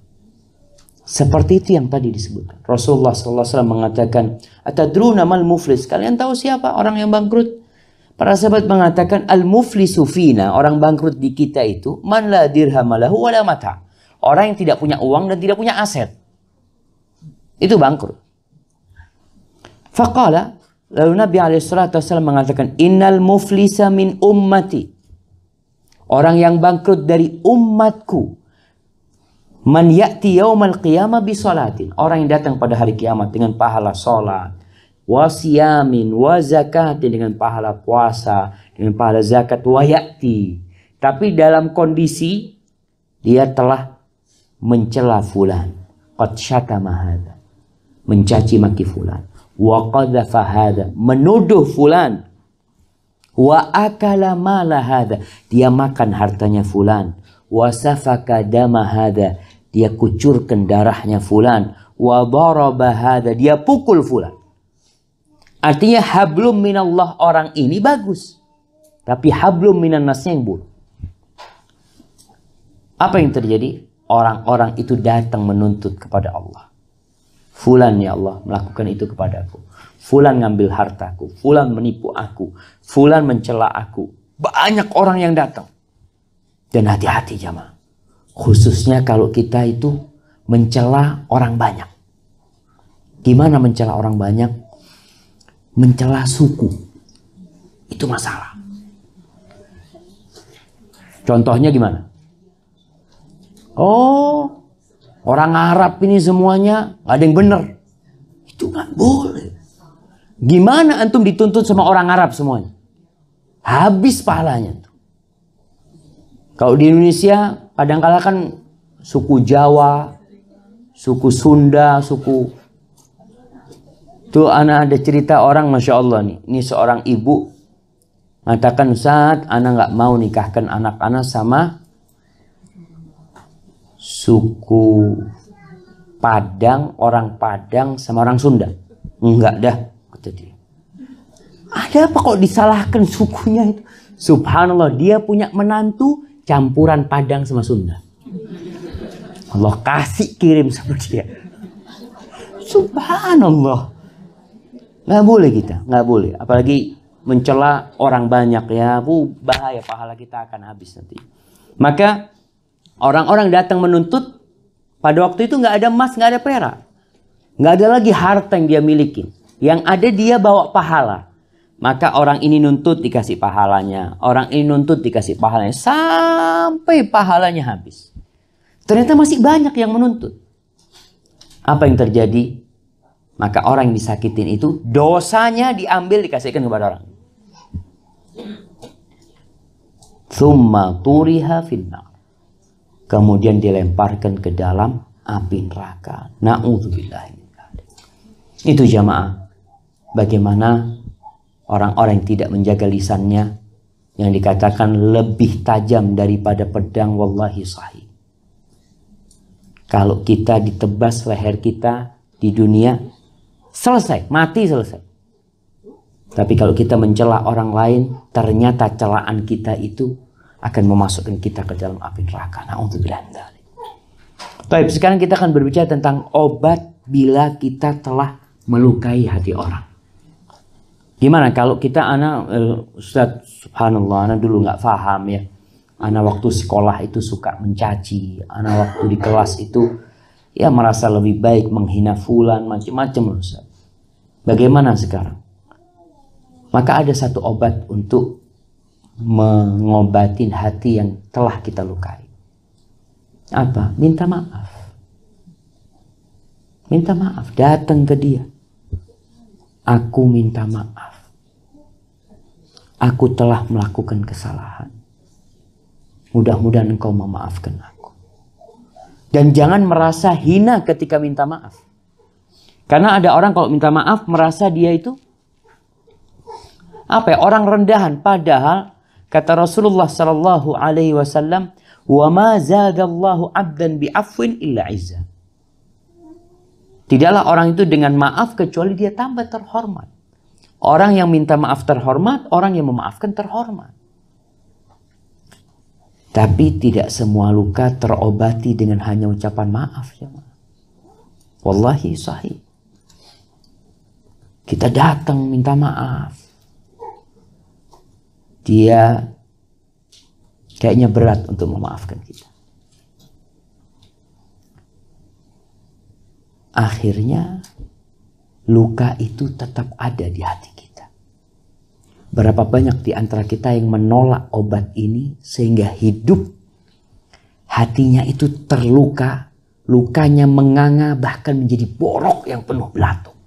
Seperti itu yang tadi disebutkan. Rasulullah SAW mengatakan, "Atadruna mal muflis?" Kalian tahu siapa orang yang bangkrut? Para sahabat mengatakan, "Al-muflisu fina," orang bangkrut di kita itu, "man la dirham lahu wa la mata." Orang yang tidak punya uang dan tidak punya aset. Itu bangkrut. Faqala, lalu Nabi SAW mengatakan, "Innal muflisa min ummati." Orang yang bangkrut dari umatku. Man ya'ti yaumal qiyamah bi salatin. Orang yang datang pada hari kiamat dengan pahala salat, wa siyamin, wa zakatin, dengan pahala puasa, dengan pahala zakat, wa ya'ti. Tapi dalam kondisi dia telah mencela fulan, qad syatama hadza, mencaci maki fulan, wa qadhafa hadza, menuduh fulan, wa akala mala hadza, dia makan hartanya fulan, wa safaka dama hadza, dia kucurkan darahnya fulan, wa daraba hadza, dia pukul fulan. Artinya hablum minallah, orang ini bagus, tapi hablum minan nasnya yang buruk. Apa yang terjadi? Orang-orang itu datang menuntut kepada Allah. Fulan ya Allah melakukan itu kepadaku. Fulan ngambil hartaku. Fulan menipu aku. Fulan mencela aku. Banyak orang yang datang. Dan hati-hati jamaah. Khususnya kalau kita itu mencela orang banyak. Gimana mencela orang banyak? Mencela suku. Itu masalah. Contohnya gimana? Oh, orang Arab ini semuanya gak ada yang benar. Itu gak boleh. Gimana antum dituntut sama orang Arab semuanya? Habis pahalanya tuh. Kalau di Indonesia kadang-kala kan suku Jawa, suku Sunda, suku... Tuh anak ada cerita orang, Masya Allah nih. Ini seorang ibu mengatakan, "Ustaz, anak gak mau nikahkan anak-anak sama suku Padang, orang Padang sama orang Sunda." "Enggak dah," kata dia. Ada apa kok disalahkan sukunya itu? Subhanallah, dia punya menantu campuran Padang sama Sunda. Allah kasih kirim sama dia. Subhanallah. Nggak boleh kita, nggak boleh. Apalagi mencela orang banyak ya, bahaya, pahala kita akan habis nanti. Maka orang-orang datang menuntut, pada waktu itu nggak ada emas, nggak ada perak. Nggak ada lagi harta yang dia miliki. Yang ada dia bawa pahala. Maka orang ini nuntut dikasih pahalanya. Orang ini nuntut dikasih pahalanya. Sampai pahalanya habis. Ternyata masih banyak yang menuntut. Apa yang terjadi? Maka orang yang disakitin itu dosanya diambil dikasihkan kepada orang. Tsumma turiha finnar. Kemudian dilemparkan ke dalam api neraka. Na'udzubillah. Itu jamaah. Bagaimana orang-orang yang tidak menjaga lisannya, yang dikatakan lebih tajam daripada pedang, wallahi sahih. Kalau kita ditebas leher kita di dunia, selesai, mati selesai. Tapi kalau kita mencela orang lain, ternyata celaan kita itu akan memasukkan kita ke dalam api neraka. Na'udzubillah. Baik, sekarang kita akan berbicara tentang obat bila kita telah melukai hati orang. Gimana kalau kita Ustaz, subhanallah, anak dulu nggak paham ya. Anak waktu sekolah itu suka mencaci. Anak waktu di kelas itu ya merasa lebih baik menghina fulan, macam-macam Ustaz. Bagaimana sekarang? Maka ada satu obat untuk mengobatin hati yang telah kita lukai. Apa? Minta maaf. Minta maaf, datang ke dia. Aku minta maaf. Aku telah melakukan kesalahan. Mudah-mudahan engkau memaafkan aku. Dan jangan merasa hina ketika minta maaf. Karena ada orang kalau minta maaf merasa dia itu apa ya, orang rendahan. Padahal kata Rasulullah sallallahu alaihi wasallam, "Wa ma zadallahu 'abdan bi'afwin illa 'izza." Tidaklah orang itu dengan maaf kecuali dia tambah terhormat. Orang yang minta maaf terhormat, orang yang memaafkan terhormat. Tapi tidak semua luka terobati dengan hanya ucapan maaf. Wallahi sahih. Kita datang minta maaf. Dia kayaknya berat untuk memaafkan kita. Akhirnya luka itu tetap ada di hati kita. Berapa banyak di antara kita yang menolak obat ini sehingga hidup hatinya itu terluka, lukanya menganga bahkan menjadi borok yang penuh belatung.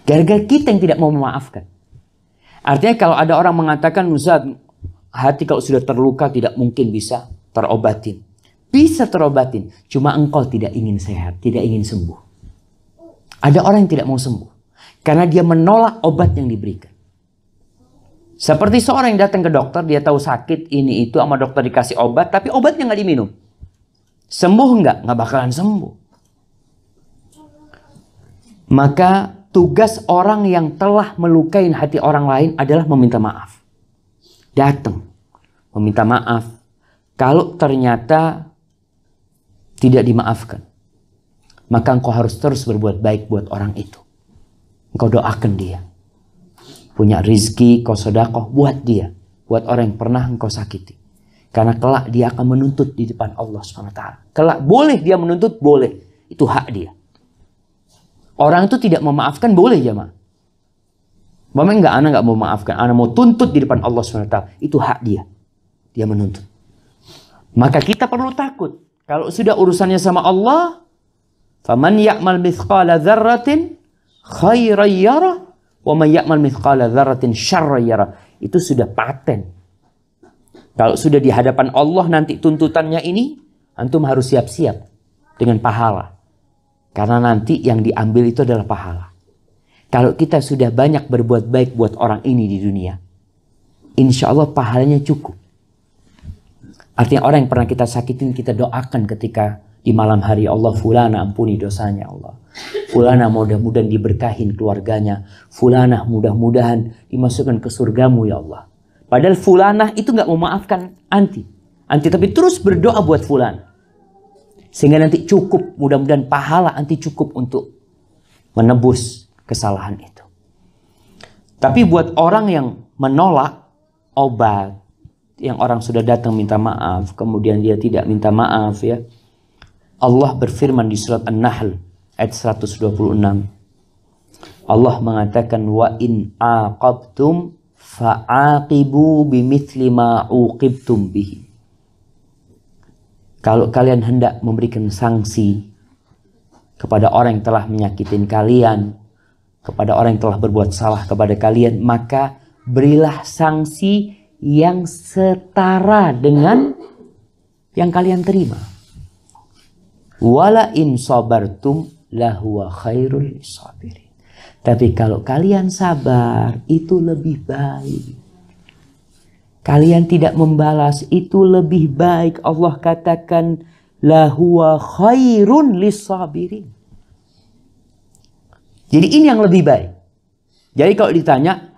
Gara-gara kita yang tidak mau memaafkan. Artinya kalau ada orang mengatakan, Ustaz, hati kalau sudah terluka tidak mungkin bisa terobatin. Bisa terobatin, cuma engkau tidak ingin sehat, tidak ingin sembuh. Ada orang yang tidak mau sembuh karena dia menolak obat yang diberikan. Seperti seorang yang datang ke dokter, dia tahu sakit ini itu, sama dokter dikasih obat, tapi obatnya nggak diminum. Sembuh nggak? Nggak bakalan sembuh. Maka tugas orang yang telah melukai hati orang lain adalah meminta maaf. Datang, meminta maaf. Kalau ternyata tidak dimaafkan, maka engkau harus terus berbuat baik buat orang itu. Engkau doakan dia. Punya rizki, kau sedekah buat dia. Buat orang yang pernah engkau sakiti. Karena kelak dia akan menuntut di depan Allah SWT. Kelak boleh dia menuntut, boleh. Itu hak dia. Orang itu tidak memaafkan, boleh jemaah. Bapak enggak, anak enggak mau memaafkan. Anak mau tuntut di depan Allah SWT. Itu hak dia. Dia menuntut. Maka kita perlu takut. Kalau sudah urusannya sama Allah, faman ya'mal mithqala dzarratin khairan yarah wa man ya'mal mithqala dzarratin syarran yarah. Itu sudah paten. Kalau sudah di hadapan Allah nanti tuntutannya ini, antum harus siap-siap dengan pahala. Karena nanti yang diambil itu adalah pahala. Kalau kita sudah banyak berbuat baik buat orang ini di dunia, insya Allah pahalanya cukup. Artinya orang yang pernah kita sakitin, kita doakan ketika di malam hari, Allah fulana ampuni dosanya Allah. Fulana mudah-mudahan diberkahin keluarganya. Fulana mudah-mudahan dimasukkan ke surgamu ya Allah. Padahal fulana itu nggak memaafkan anti tapi terus berdoa buat fulana. Sehingga nanti cukup, mudah-mudahan pahala anti cukup untuk menebus kesalahan itu. Tapi buat orang yang menolak obat, yang orang sudah datang minta maaf, kemudian dia tidak minta maaf ya. Allah berfirman di surat An-Nahl ayat 126. Allah mengatakan wa in aqabtum fa'aqibu bimithli ma uqibtum bihi. Kalau kalian hendak memberikan sanksi kepada orang yang telah menyakitin kalian, kepada orang yang telah berbuat salah kepada kalian, maka berilah sanksi yang setara dengan yang kalian terima. Wala in sabartum lahuwa khairul lisabirin. Tapi kalau kalian sabar, itu lebih baik. Kalian tidak membalas, itu lebih baik. Allah katakan lahuwa khairun lisabirin. Jadi ini yang lebih baik. Jadi kalau ditanya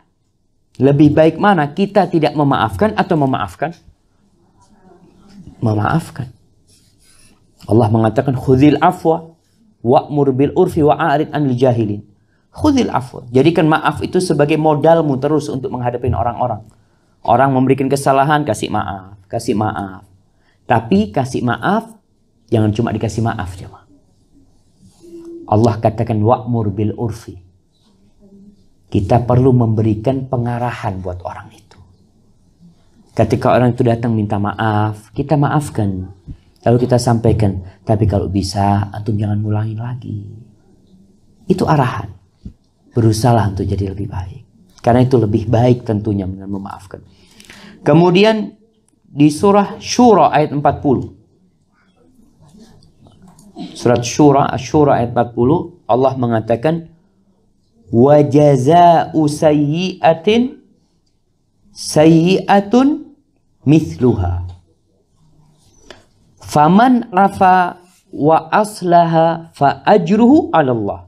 lebih baik mana, kita tidak memaafkan atau memaafkan? Memaafkan. Allah mengatakan khudzil afwa wa'mur bil urfi wa'arid anil jahilin. Khudzil afwa. Jadikan maaf itu sebagai modalmu terus untuk menghadapi orang-orang. Orang memberikan kesalahan, kasih maaf, kasih maaf. Tapi kasih maaf jangan cuma dikasih maaf, jemaah. Allah katakan wa'mur bil urfi. Kita perlu memberikan pengarahan buat orang itu. Ketika orang itu datang minta maaf, kita maafkan. Lalu kita sampaikan, tapi kalau bisa, antum jangan ngulangin lagi. Itu arahan. Berusahalah untuk jadi lebih baik. Karena itu lebih baik tentunya dengan memaafkan. Kemudian di surah Syura ayat 40. Surat Syura, Asy-Syura ayat 40, Allah mengatakan wa jazaa'u sayyi'atin sayyi'atun mithluha. Faman afa wa aslaha fa ajruhu 'ala Allah.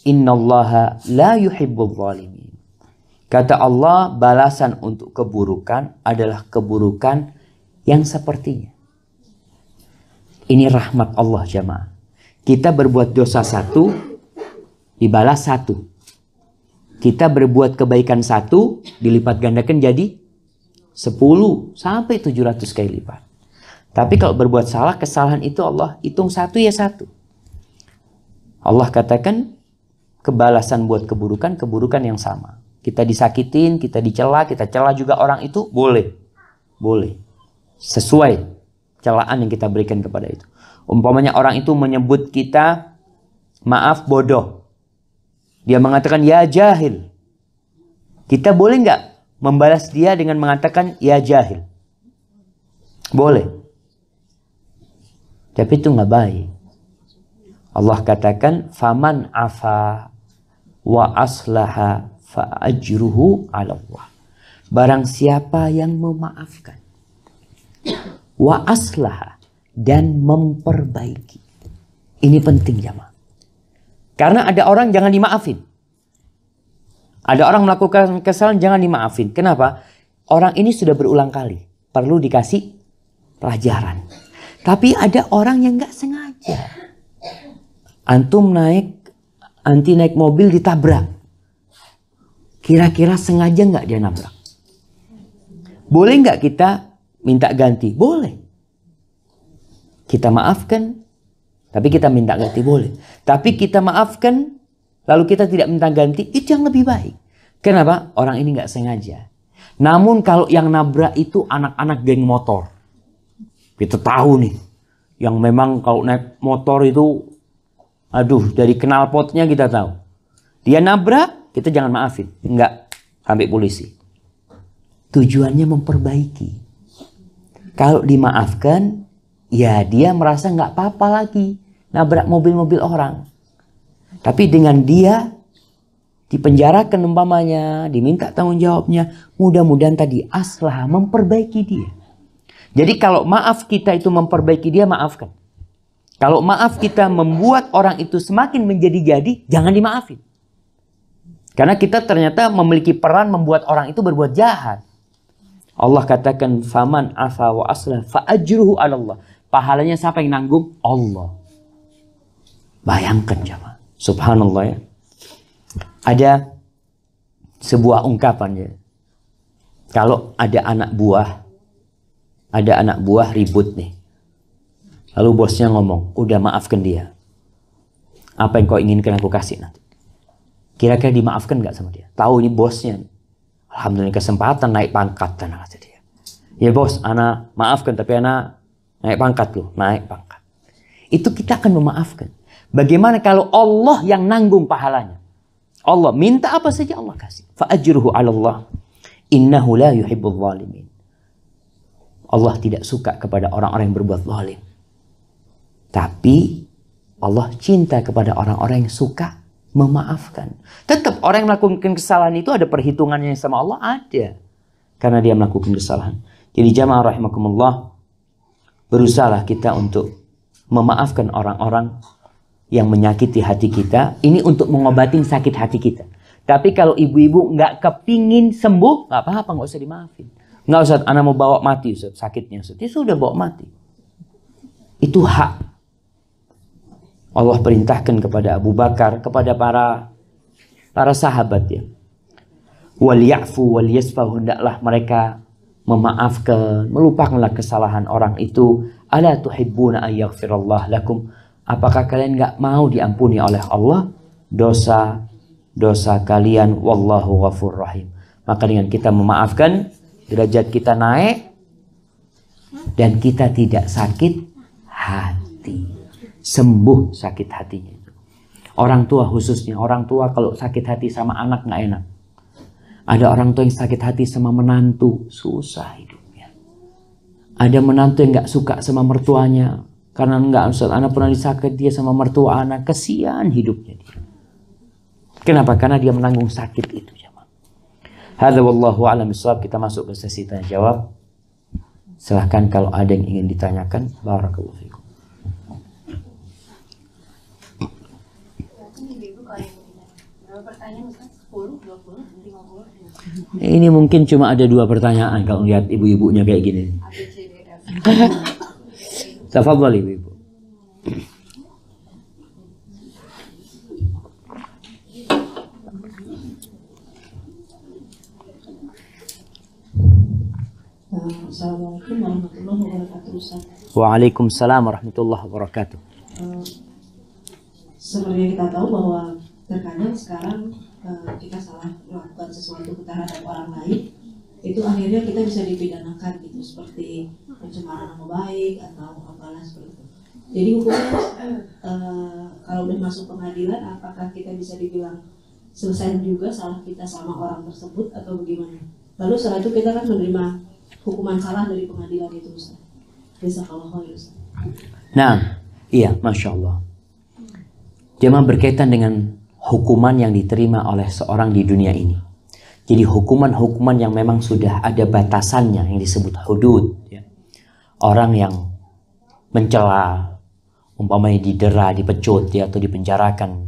Innallaha la yuhibbul zalimin. Kata Allah, balasan untuk keburukan adalah keburukan yang sepertinya. Ini rahmat Allah jamaah. Kita berbuat dosa satu, dibalas satu. Kita berbuat kebaikan satu, dilipat gandakan jadi 10 sampai 700 kali lipat. Tapi kalau berbuat salah, kesalahan itu Allah hitung satu ya satu. Allah katakan kebalasan buat keburukan, keburukan yang sama. Kita disakitin, kita dicela, kita cela juga orang itu, boleh. Boleh. Sesuai celaan yang kita berikan kepada itu. Umpamanya orang itu menyebut kita, maaf, bodoh. Dia mengatakan, ya jahil. Kita boleh nggak membalas dia dengan mengatakan, ya jahil? Boleh. Tapi itu nggak baik. Allah katakan, faman afa wa aslaha fa ajruhu 'ala Allah. Barang siapa yang memaafkan, wa aslaha, dan memperbaiki. Ini penting jamaah. Karena ada orang jangan dimaafin. Ada orang melakukan kesalahan jangan dimaafin. Kenapa? Orang ini sudah berulang kali. Perlu dikasih pelajaran. Tapi ada orang yang nggak sengaja. Antum naik mobil ditabrak. Kira-kira sengaja nggak dia nabrak? Boleh nggak kita minta ganti? Boleh. Kita maafkan, tapi kita minta ganti boleh. Tapi kita maafkan, lalu kita tidak minta ganti, itu yang lebih baik. Kenapa? Orang ini nggak sengaja. Namun kalau yang nabrak itu anak-anak geng motor. Kita tahu nih, yang memang kalau naik motor itu, aduh, dari knalpotnya kita tahu. Dia nabrak, kita jangan maafin. Enggak, sampai polisi. Tujuannya memperbaiki. Kalau dimaafkan, ya dia merasa nggak apa-apa lagi nabrak mobil-mobil orang. Tapi dengan dia dipenjarakan umpamanya, diminta tanggung jawabnya, mudah-mudahan tadi aslah memperbaiki dia. Jadi kalau maaf kita itu memperbaiki dia, maafkan. Kalau maaf kita membuat orang itu semakin menjadi-jadi, jangan dimaafin. Karena kita ternyata memiliki peran membuat orang itu berbuat jahat. Allah katakan faman afa wa aslah fa ajruhu 'ala Allah. Pahalanya siapa yang nanggung? Allah. Bayangkan jemaah. Subhanallah ya. Ada sebuah ungkapan ya. Kalau ada anak buah ribut nih. Lalu bosnya ngomong, udah maafkan dia. Apa yang kau inginkan aku kasih nanti. Kira-kira dimaafkan gak sama dia? Tahu ini bosnya. Alhamdulillah kesempatan naik pangkat. Kata dia. Ya bos, ana maafkan tapi ana naik pangkat loh, naik pangkat. Itu kita akan memaafkan. Bagaimana kalau Allah yang nanggung pahalanya? Allah minta apa saja Allah kasih. Fa ajruhu 'ala Allah. Innahu la yuhibbul zalimin. Allah tidak suka kepada orang-orang yang berbuat zalim. Tapi Allah cinta kepada orang-orang yang suka memaafkan. Tetap orang yang melakukan kesalahan itu ada perhitungannya sama Allah, ada. Karena dia melakukan kesalahan. Jadi jamaah rahimakumullah, berusahalah kita untuk memaafkan orang-orang yang menyakiti hati kita. Ini untuk mengobatin sakit hati kita. Tapi kalau ibu-ibu nggak kepingin sembuh, nggak apa-apa, nggak usah dimaafin. Nggak usah, anak mau bawa mati Ustaz, sakitnya Ustaz. Dia sudah bawa mati. Itu hak. Allah perintahkan kepada Abu Bakar, kepada para sahabat ya. Wal ya'fu wal yasfahu, hendaklah mereka memaafkan, melupakanlah kesalahan orang itu. Ala tuhibbuna an yaghfirallah lakum. Apakah kalian enggak mau diampuni oleh Allah dosa kalian? Wallahu ghafur rahim. Maka dengan kita memaafkan, derajat kita naik dan kita tidak sakit hati. Sembuh sakit hatinya. Orang tua khususnya, orang tua kalau sakit hati sama anak nggak enak. Ada orang tua yang sakit hati sama menantu, susah hidupnya. Ada menantu yang nggak suka sama mertuanya, Karena enggak, Ustaz, anak pernah disakit dia sama mertua anak, kesian hidupnya dia. Kenapa? Karena dia menanggung sakit itu. Hadza wallahu a'lam bishawab. Kita masuk ke sesi tanya jawab. Silahkan kalau ada yang ingin ditanyakan. Barakallahu fikum. Ini mungkin cuma ada 2 pertanyaan kalau lihat ibu-ibunya kayak gini. Tafadhal ibu-ibu. Assalamualaikum warahmatullahi wabarakatuh, Ustaz. Waalaikumsalam warahmatullahi wabarakatuh. Seperti yang kita tahu bahwa terkadang sekarang kita salah melakukan sesuatu terhadap orang lain, itu akhirnya kita bisa dipidanakan gitu, seperti pencemaran nama baik atau apalah seperti itu. Jadi hukumnya kalau udah masuk pengadilan, apakah kita bisa dibilang selesai juga salah kita sama orang tersebut atau bagaimana? Lalu setelah itu kita kan menerima hukuman salah dari pengadilan itu, Ustaz. Jazakallahu khairan, Ustaz. Nah, iya, Masya Allah. Jemaah, berkaitan dengan hukuman yang diterima oleh seorang di dunia ini. Jadi hukuman-hukuman yang memang sudah ada batasannya yang disebut hudud. Ya. Orang yang mencela, umpamanya didera, dipecut, ya, atau dipenjarakan.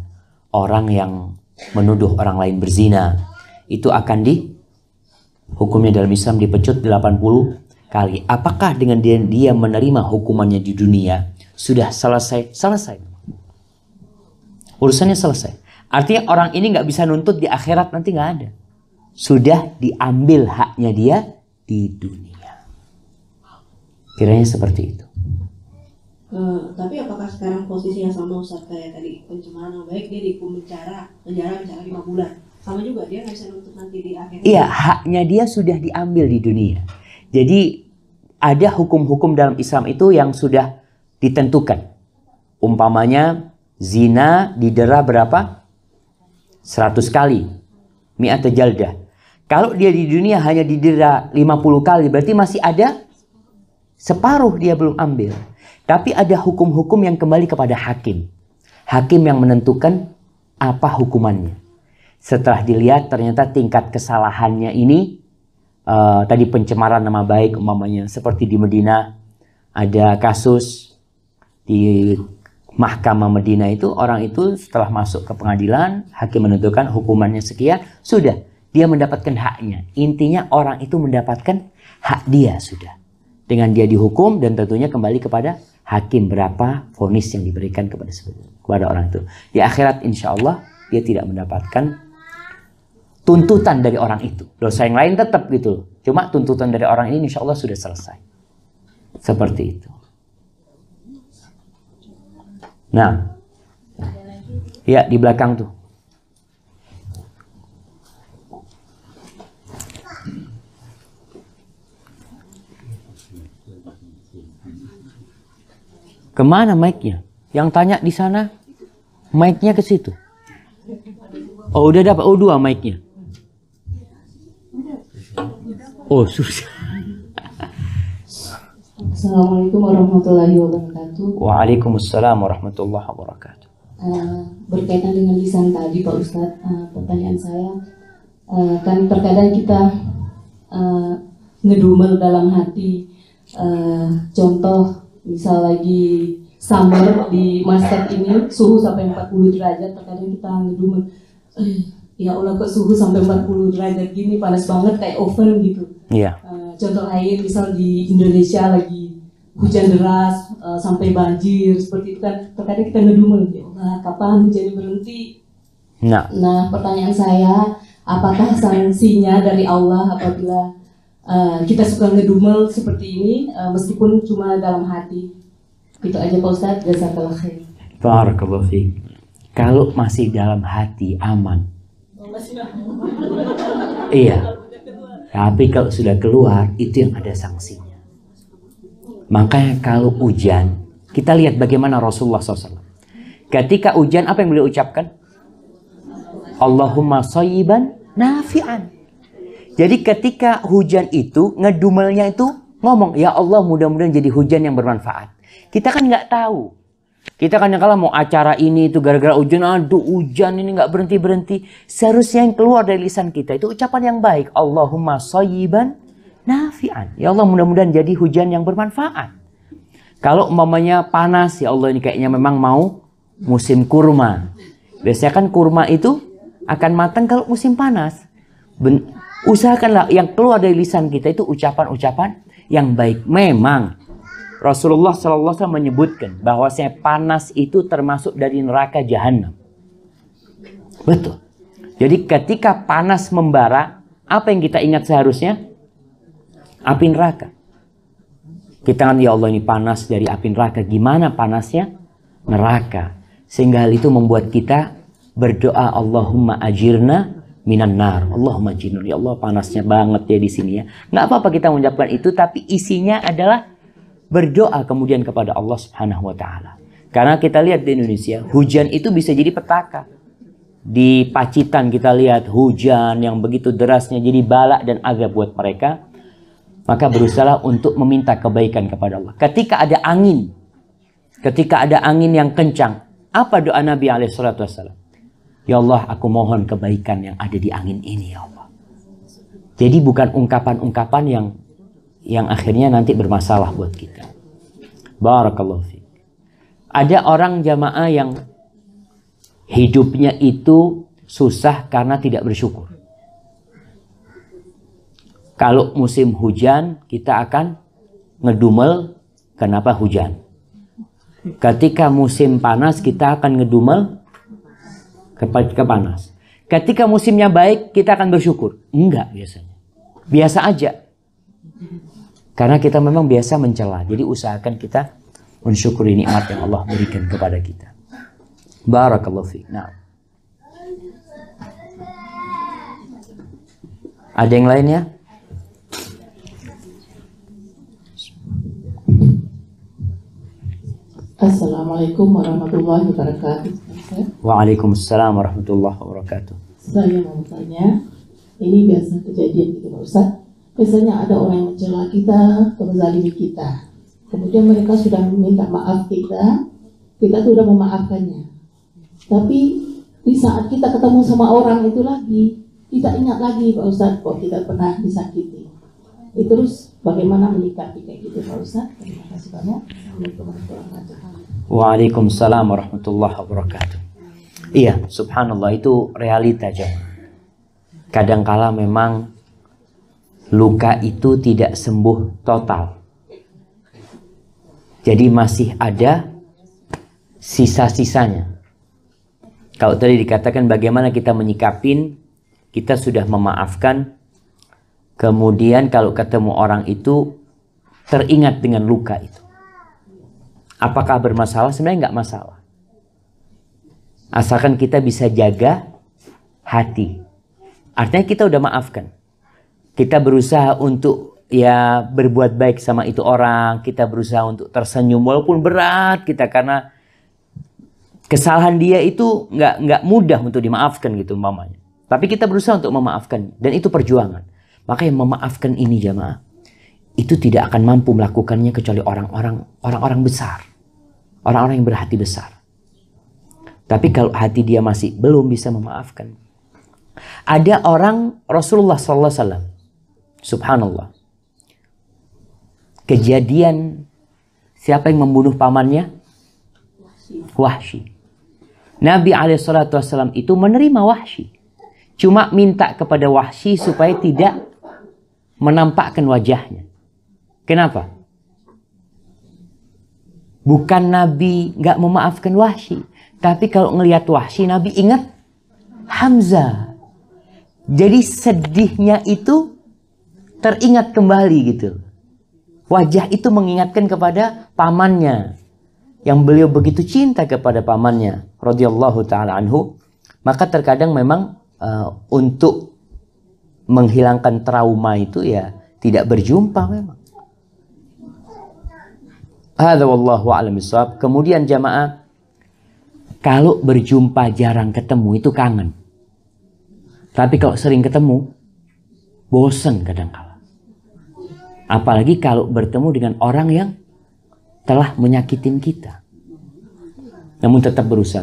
Orang yang menuduh orang lain berzina, itu akan hukumnya dalam Islam dipecut 80 kali. Apakah dengan dia menerima hukumannya di dunia sudah selesai? Selesai. Urusannya selesai. Artinya orang ini nggak bisa nuntut di akhirat, nanti nggak ada. Sudah diambil haknya dia di dunia. Kiranya seperti itu. Tapi apakah sekarang posisinya sama, Ustaz, kayak tadi pencemaran nama baik, dia dihukum penjara misalnya 5 bulan. Sama juga, dia nggak bisa nuntut nanti di akhirat. Iya, haknya dia sudah diambil di dunia. Jadi ada hukum-hukum dalam Islam itu yang sudah ditentukan. Umpamanya zina didera berapa? 100 kali. Mi'ata jaldah. Kalau dia di dunia hanya didera 50 kali, berarti masih ada separuh dia belum ambil. Tapi ada hukum-hukum yang kembali kepada hakim. Hakim yang menentukan apa hukumannya. Setelah dilihat ternyata tingkat kesalahannya ini tadi pencemaran nama baik umpamanya, seperti di Medina ada kasus di Mahkamah Medina itu, orang itu setelah masuk ke pengadilan, hakim menentukan hukumannya sekian, sudah dia mendapatkan haknya. Intinya orang itu mendapatkan hak dia sudah. Dengan dia dihukum, dan tentunya kembali kepada hakim berapa vonis yang diberikan kepada orang itu. Di akhirat insya Allah dia tidak mendapatkan tuntutan dari orang itu. Dosa yang lain tetap gitu. Cuma tuntutan dari orang ini insya Allah sudah selesai. Seperti itu. Nah, ya di belakang tuh. Kemana mic-nya? Yang tanya di sana, mic-nya ke situ. Oh, udah dapat. Oh, 2 mic-nya. Oh, susah. Assalamualaikum warahmatullahi wabarakatuh. Waalaikumsalam warahmatullahi wabarakatuh. Berkaitan dengan lisan tadi, Pak Ustadz, pertanyaan saya, kan terkadang kita ngedumel dalam hati. Contoh, misal lagi summer di Masjid ini suhu sampai 40 derajat, terkadang kita ngedumel, ya Allah kok suhu sampai 40 derajat gini, panas banget kayak oven gitu. Iya. Contoh lain, misal di Indonesia lagi hujan deras sampai banjir seperti itu kan, terkadang kita ngedumel, ya Allah kapan hujannya berhenti. Nah, pertanyaan saya, apakah sanksinya dari Allah apabila kita suka ngedumel seperti ini, meskipun cuma dalam hati? Itu aja Pak Ustadz, jazakallah khair. Barakallahu fiik. Kalau masih dalam hati aman. Iya. Tapi kalau sudah keluar, itu yang ada sanksinya. Makanya kalau hujan, kita lihat bagaimana Rasulullah SAW. Ketika hujan, apa yang beliau ucapkan? Allahumma shayyiban nafi'an. Jadi ketika hujan itu, ngedumelnya itu ngomong, ya Allah mudah-mudahan jadi hujan yang bermanfaat. Kita kan nggak tahu. Kita kan yang kalah mau acara ini itu gara-gara hujan, aduh hujan ini nggak berhenti-berhenti. Seharusnya yang keluar dari lisan kita itu ucapan yang baik. Allahumma shayyiban nafi'an. Ya Allah, mudah-mudahan jadi hujan yang bermanfaat. Kalau umpamanya panas, ya Allah ini kayaknya memang mau musim kurma. Biasanya kan kurma itu akan matang kalau musim panas. Usahakanlah yang keluar dari lisan kita itu ucapan-ucapan yang baik. Memang Rasulullah SAW menyebutkan bahwasanya panas itu termasuk dari neraka jahanam. Betul. Jadi ketika panas membara, apa yang kita ingat seharusnya? Api neraka. Kita kan, ya Allah ini panas dari api neraka. Gimana panasnya? Neraka. Sehingga hal itu membuat kita berdoa, Allahumma ajirna minan nar. Allahumma ajirna. Ya Allah, panasnya banget ya di sini ya. Nggak apa-apa kita mengucapkan itu, tapi isinya adalah berdoa kemudian kepada Allah Subhanahu wa taala. Karena kita lihat di Indonesia, hujan itu bisa jadi petaka. Di Pacitan kita lihat hujan yang begitu derasnya jadi bala dan azab buat mereka. Maka berusaha untuk meminta kebaikan kepada Allah. Ketika ada angin yang kencang, apa doa Nabi SAW? Ya Allah, aku mohon kebaikan yang ada di angin ini, ya Allah. Jadi bukan ungkapan-ungkapan yang akhirnya nanti bermasalah buat kita. Barakallahu fiik. Ada orang jamaah yang hidupnya itu susah karena tidak bersyukur. Kalau musim hujan, kita akan ngedumel kenapa hujan. Ketika musim panas, kita akan ngedumel ke panas. Ketika musimnya baik, kita akan bersyukur. Enggak biasanya. Biasa aja. Karena kita memang biasa mencela. Jadi usahakan kita mensyukuri nikmat yang Allah berikan kepada kita. Barakallahu fiik. Nah. Ada yang lainnya? Assalamualaikum warahmatullahi wabarakatuh. Waalaikumsalam warahmatullahi wabarakatuh. Saya mau tanya, ini biasa kejadian gitu Pak Ustaz. Biasanya ada orang yang mencela kita, menzalimi kita. Kemudian mereka sudah meminta maaf kita sudah memaafkannya. Tapi di saat kita ketemu sama orang itu lagi, kita ingat lagi Pak Ustaz, kok kita pernah disakiti. Terus bagaimana menyikapi kayak gitu Pak Ustaz? Terima kasih banyak. Assalamualaikum warahmatullahi wabarakatuh. Waalaikumsalam warahmatullahi wabarakatuh. Iya, subhanallah, itu realita jemaah. Kadangkala memang luka itu tidak sembuh total. Jadi masih ada sisa-sisanya. Kalau tadi dikatakan bagaimana kita menyikapin, kita sudah memaafkan. Kemudian kalau ketemu orang itu teringat dengan luka itu. Apakah bermasalah? Sebenarnya nggak masalah. Asalkan kita bisa jaga hati. Artinya kita udah maafkan. Kita berusaha untuk ya berbuat baik sama itu orang. Kita berusaha untuk tersenyum walaupun berat kita, karena kesalahan dia itu nggak mudah untuk dimaafkan gitu umpamanya. Tapi kita berusaha untuk memaafkan, dan itu perjuangan. Maka yang memaafkan ini jamaah, itu tidak akan mampu melakukannya kecuali orang-orang besar. Orang-orang yang berhati besar. Tapi kalau hati dia masih belum bisa memaafkan. Ada orang Rasulullah SAW, subhanallah, kejadian siapa yang membunuh pamannya? Wahsy. Nabi SAW itu menerima Wahsy. Cuma minta kepada Wahsy supaya tidak menampakkan wajahnya. Kenapa? Bukan Nabi nggak memaafkan Wahsy, tapi kalau ngelihat Wahsy, Nabi ingat Hamzah. Jadi sedihnya itu teringat kembali gitu. Wajah itu mengingatkan kepada pamannya, yang beliau begitu cinta kepada pamannya, radhiyallahu taala anhu. Maka terkadang memang untuk menghilangkan trauma itu ya tidak berjumpa memang. Hadza wallahu a'lam bishawab. Kemudian jamaah, kalau berjumpa jarang ketemu itu kangen. Tapi kalau sering ketemu bosan kadang-kala. Apalagi kalau bertemu dengan orang yang telah menyakitin kita. Namun tetap berusaha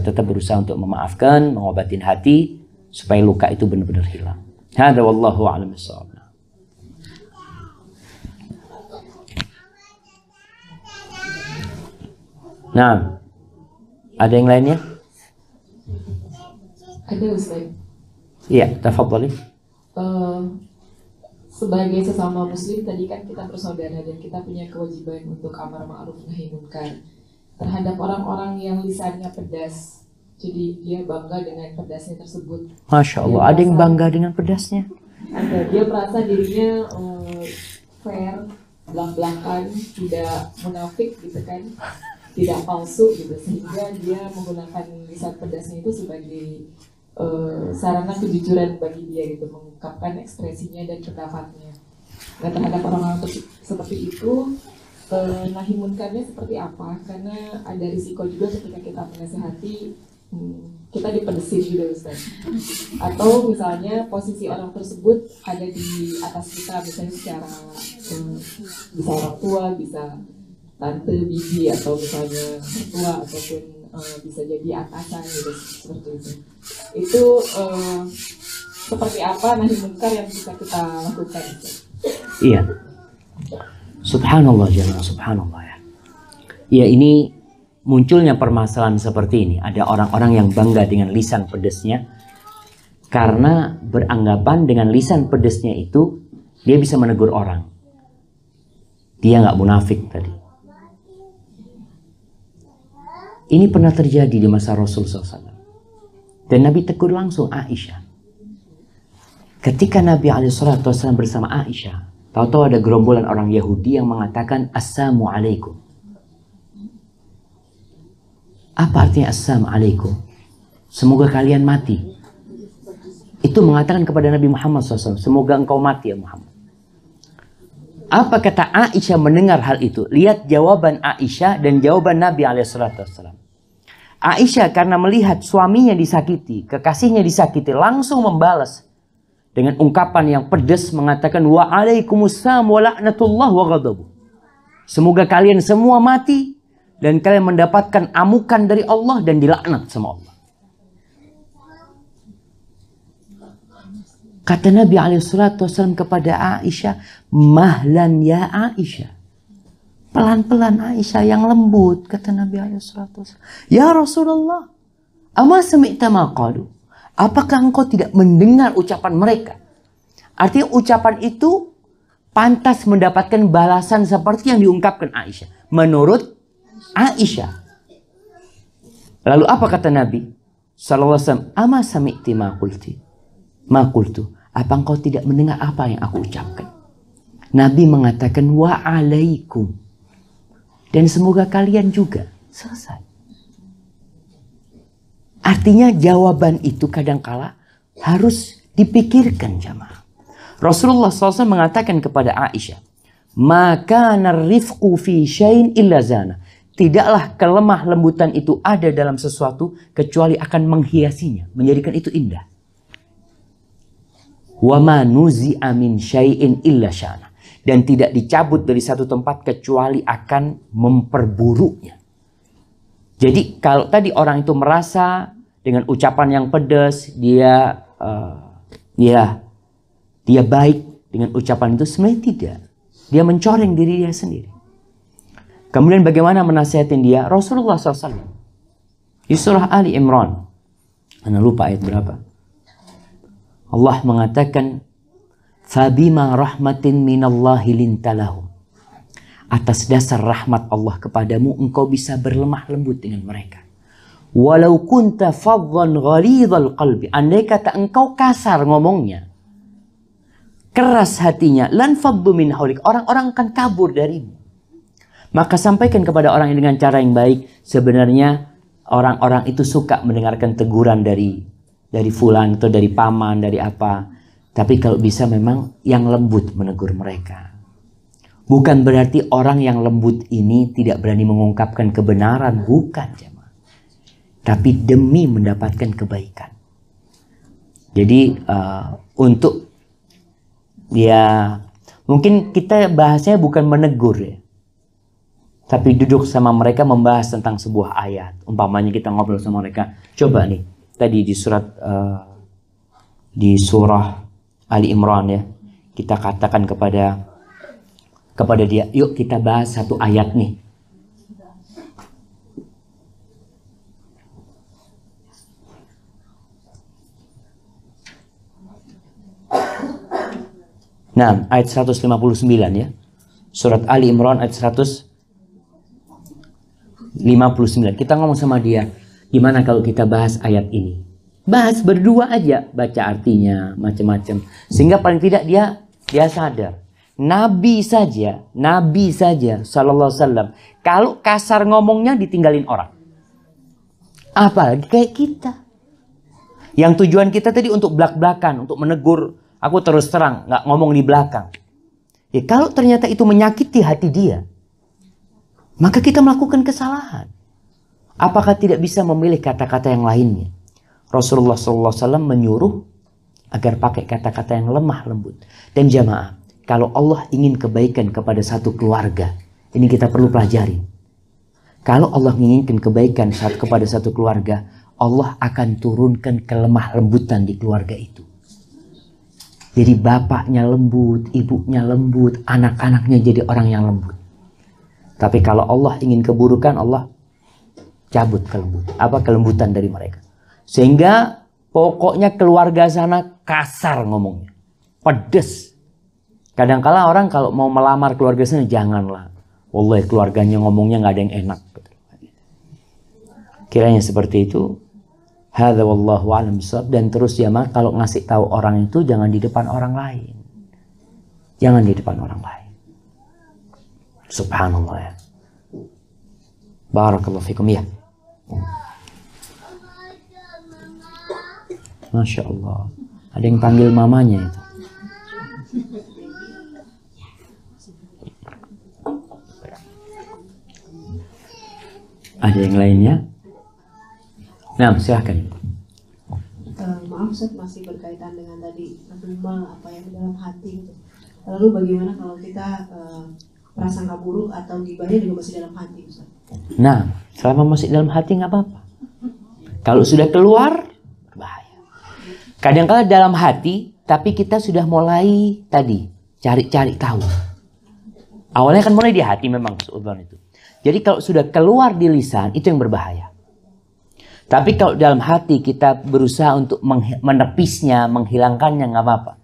untuk memaafkan, mengobatin hati supaya luka itu benar-benar hilang. Hada wallahu a'lam bishawab. Nah, ada yang lainnya? Ada Ustaz. Iya, tafadhali. Sebagai sesama muslim tadi kan kita bersaudara dan kita punya kewajiban untuk amar ma'ruf nahi munkar terhadap orang-orang yang lisannya pedas. Jadi dia bangga dengan pedasnya tersebut. Masya Allah, ada yang bangga dengan pedasnya. Ada, dia merasa dirinya fair, belak-belakan, tidak munafik gitu kan, tidak palsu gitu, sehingga dia menggunakan lisan pedasnya itu sebagai sarana kejujuran bagi dia gitu, mengungkapkan ekspresinya dan pendapatnya. Nah, terhadap orang-orang seperti itu, nahi munkarnya seperti apa? Karena ada risiko juga ketika kita menasihati, kita dipedesin juga Ustaz. Atau misalnya posisi orang tersebut ada di atas kita, misalnya secara bisa orang tua, bisa tante, bibi, atau misalnya mertua, ataupun bisa jadi atasan gitu, seperti itu. Itu seperti apa nahi munkar yang bisa kita lakukan? Iya. Subhanallah jemaah, subhanallah ya. Ya, ini munculnya permasalahan seperti ini. Ada orang-orang yang bangga dengan lisan pedesnya karena beranggapan dengan lisan pedesnya itu dia bisa menegur orang. Dia nggak munafik tadi. Ini pernah terjadi di masa Rasul SAW. Dan Nabi tegur langsung Aisyah. Ketika Nabi SAW bersama Aisyah, tahu-tahu ada gerombolan orang Yahudi yang mengatakan Assalamualaikum. Apa artinya Assalamualaikum? Semoga kalian mati. Itu mengatakan kepada Nabi Muhammad SAW, semoga engkau mati ya Muhammad. Apa kata Aisyah mendengar hal itu? Lihat jawaban Aisyah dan jawaban Nabi SAW. Aisyah karena melihat suaminya disakiti, kekasihnya disakiti, langsung membalas dengan ungkapan yang pedas mengatakan wa'alaikumussalam wa la'natullah wa ghadabu. Semoga kalian semua mati dan kalian mendapatkan amukan dari Allah dan dilaknat sama Allah. Kata Nabi SAW kepada Aisyah, mahlan ya Aisyah. Pelan-pelan Aisyah, yang lembut. Kata Nabi SAW, ya Rasulullah, ama sami'ta ma qalu. Apakah engkau tidak mendengar ucapan mereka? Artinya ucapan itu pantas mendapatkan balasan seperti yang diungkapkan Aisyah. Menurut Aisyah. Lalu apa kata Nabi SAW? Ama sami'ti ma qulti. Ma qultu. Apa engkau tidak mendengar apa yang aku ucapkan? Nabi mengatakan wa'alaikum. Dan semoga kalian juga. Selesai. Artinya jawaban itu kadangkala harus dipikirkan jamaah. Rasulullah SAW mengatakan kepada Aisyah, maka narifku fi syai'in illa zana. Tidaklah kelemah lembutan itu ada dalam sesuatu kecuali akan menghiasinya, menjadikan itu indah. Wa ma nuzi'a min syai'in illa syana. Dan tidak dicabut dari satu tempat kecuali akan memperburuknya. Jadi kalau tadi orang itu merasa dengan ucapan yang pedas dia baik dengan ucapan itu, sebenarnya tidak. Dia mencoreng diri dia sendiri. Kemudian bagaimana menasihatin dia? Rasulullah SAW di surah Ali Imran, Anda lupa ayat berapa? Allah mengatakan, fabima rahmatin minallahi lintalahum. Atas dasar rahmat Allah kepadamu, engkau bisa berlemah lembut dengan mereka. Walau kunta faddan ghalidhal qalbi. Andai kata engkau kasar ngomongnya, keras hatinya, lan faddu min haulik. Orang-orang akan kabur darimu. Maka sampaikan kepada orang yang dengan cara yang baik. Sebenarnya orang-orang itu suka mendengarkan teguran dari fulan atau dari paman, dari apa. Tapi kalau bisa memang yang lembut menegur mereka. Bukan berarti orang yang lembut ini tidak berani mengungkapkan kebenaran. Bukan jemaah. Tapi demi mendapatkan kebaikan. Jadi untuk ya mungkin kita bahasanya bukan menegur ya. Tapi duduk sama mereka membahas tentang sebuah ayat. Umpamanya kita ngobrol sama mereka. Coba nih, tadi di surah Ali Imran ya, kita katakan kepada dia, yuk kita bahas satu ayat nih. Nah, ayat 159 ya. Surat Ali Imran ayat 159. Kita ngomong sama dia, gimana kalau kita bahas ayat ini? Bahas berdua aja, baca artinya, macam-macam. Sehingga paling tidak dia sadar. Nabi saja sallallahu alaihi wasallam, kalau kasar ngomongnya ditinggalin orang. Apalagi kayak kita. Yang tujuan kita tadi untuk belak-belakan, untuk menegur. Aku terus terang, nggak ngomong di belakang. Ya, kalau ternyata itu menyakiti hati dia, maka kita melakukan kesalahan. Apakah tidak bisa memilih kata-kata yang lainnya? Rasulullah SAW menyuruh agar pakai kata-kata yang lemah lembut. Dan jamaah, kalau Allah ingin kebaikan kepada satu keluarga, ini kita perlu pelajari. Kalau Allah menginginkan kebaikan kepada satu keluarga, Allah akan turunkan kelemah lembutan di keluarga itu. Jadi bapaknya lembut, ibunya lembut, anak-anaknya jadi orang yang lembut. Tapi kalau Allah ingin keburukan, Allah cabut kelembutan dari mereka. Sehingga pokoknya keluarga sana kasar ngomongnya. Pedes. Kadang-kala orang kalau mau melamar keluarga sana, janganlah. Wallahi keluarganya ngomongnya nggak ada yang enak. Kiranya seperti itu. Hadza wallahu a'lam bishawab. Dan terus ya mak, kalau ngasih tahu orang itu jangan di depan orang lain. Jangan di depan orang lain. Subhanallah ya. Barakallahu fikum ya. Masya Allah. Ada yang panggil mamanya itu. Ada yang lainnya? Nah, silahkan. Maaf Ustaz, masih berkaitan dengan tadi rumah apa yang dalam hati itu. Lalu bagaimana kalau kita prasangka buruk atau gibahnya juga masih dalam hati Ustaz? Nah, selama masih dalam hati nggak apa-apa. Kalau sudah keluar, bahaya. Kadang-kadang dalam hati, tapi kita sudah mulai tadi cari-cari tahu. Awalnya kan mulai di hati memang suudzon itu. Jadi kalau sudah keluar di lisan, itu yang berbahaya. Tapi kalau dalam hati kita berusaha untuk menepisnya, menghilangkannya, nggak apa-apa.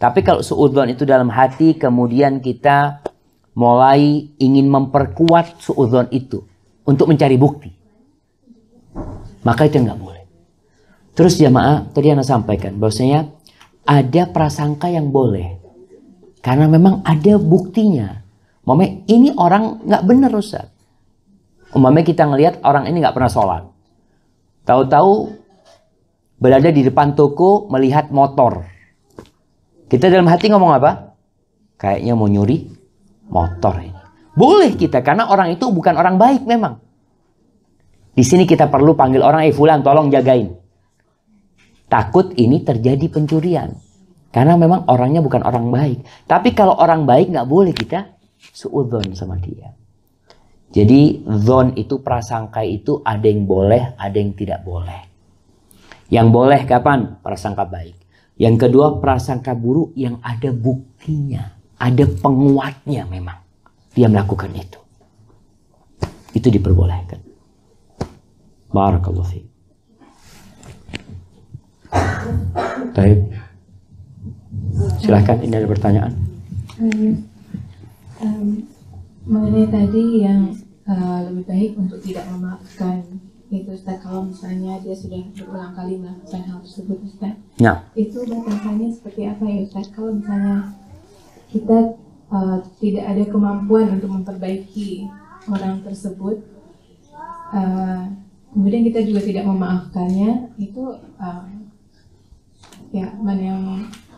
Tapi kalau suudzon itu dalam hati, kemudian kita mulai ingin memperkuat suudzon itu untuk mencari bukti, maka itu nggak boleh. Terus jamaah, tadi Anda sampaikan bahwasanya ada prasangka yang boleh, karena memang ada buktinya. Umpamanya ini orang nggak benar Ustaz. Umpamanya kita ngelihat orang ini nggak pernah sholat. Tahu-tahu berada di depan toko melihat motor. Kita dalam hati ngomong apa? Kayaknya mau nyuri motor ini. Boleh kita, karena orang itu bukan orang baik memang. Di sini kita perlu panggil orang, fulan tolong jagain. Takut ini terjadi pencurian. Karena memang orangnya bukan orang baik. Tapi kalau orang baik nggak boleh kita suudzon sama dia. Jadi zon itu, prasangka itu ada yang boleh, ada yang tidak boleh. Yang boleh kapan? Prasangka baik. Yang kedua prasangka buruk yang ada buktinya, ada penguatnya memang. Dia melakukan itu. Itu diperbolehkan. Barakallahu fiik. Baik. Silahkan, ini ada pertanyaan. Mengenai tadi yang lebih baik untuk tidak memaafkan itu Ustaz, kalau misalnya dia sudah berulang kali melakukan hal tersebut Ustaz, Ya. itu batasannya seperti apa ya Ustaz? Kalau misalnya kita tidak ada kemampuan untuk memperbaiki orang tersebut, kemudian kita juga tidak memaafkannya, itu ya mana yang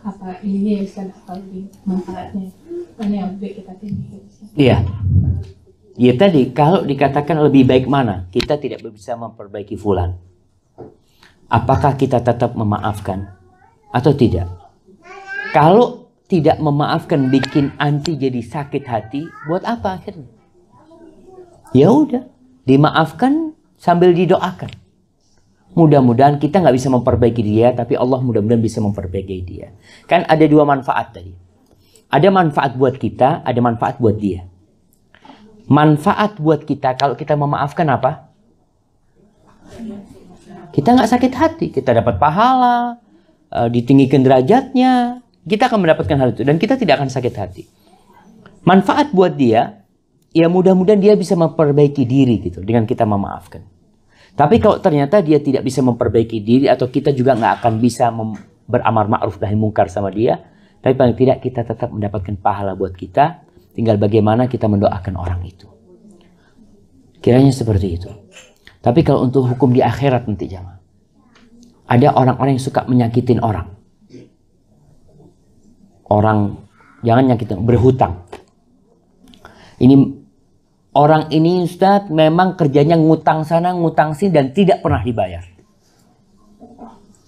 apa ininya ya Ustaz, atau lebih manfaatnya mana yang lebih kita pilih Ustaz? Iya. Ya tadi, kalau dikatakan lebih baik mana, kita tidak bisa memperbaiki fulan. Apakah kita tetap memaafkan atau tidak? Kalau tidak memaafkan bikin anti jadi sakit hati, buat apa akhirnya? Ya udah, dimaafkan sambil didoakan. Mudah-mudahan kita nggak bisa memperbaiki dia, tapi Allah mudah-mudahan bisa memperbaiki dia. Kan ada dua manfaat tadi. Ada manfaat buat kita, ada manfaat buat dia. Manfaat buat kita kalau kita memaafkan apa? Kita nggak sakit hati, kita dapat pahala, ditinggikan derajatnya, kita akan mendapatkan hal itu dan kita tidak akan sakit hati. Manfaat buat dia, ya mudah-mudahan dia bisa memperbaiki diri gitu dengan kita memaafkan. Tapi kalau ternyata dia tidak bisa memperbaiki diri atau kita juga nggak akan bisa beramar ma'ruf nahi mungkar sama dia, tapi paling tidak kita tetap mendapatkan pahala buat kita. Tinggal bagaimana kita mendoakan orang itu. Kiranya seperti itu. Tapi kalau untuk hukum di akhirat nanti jamaah, ada orang-orang yang suka menyakitin orang. Orang jangan nyakitin, berhutang. Orang ini Ustadz memang kerjanya ngutang sana, ngutang sini dan tidak pernah dibayar.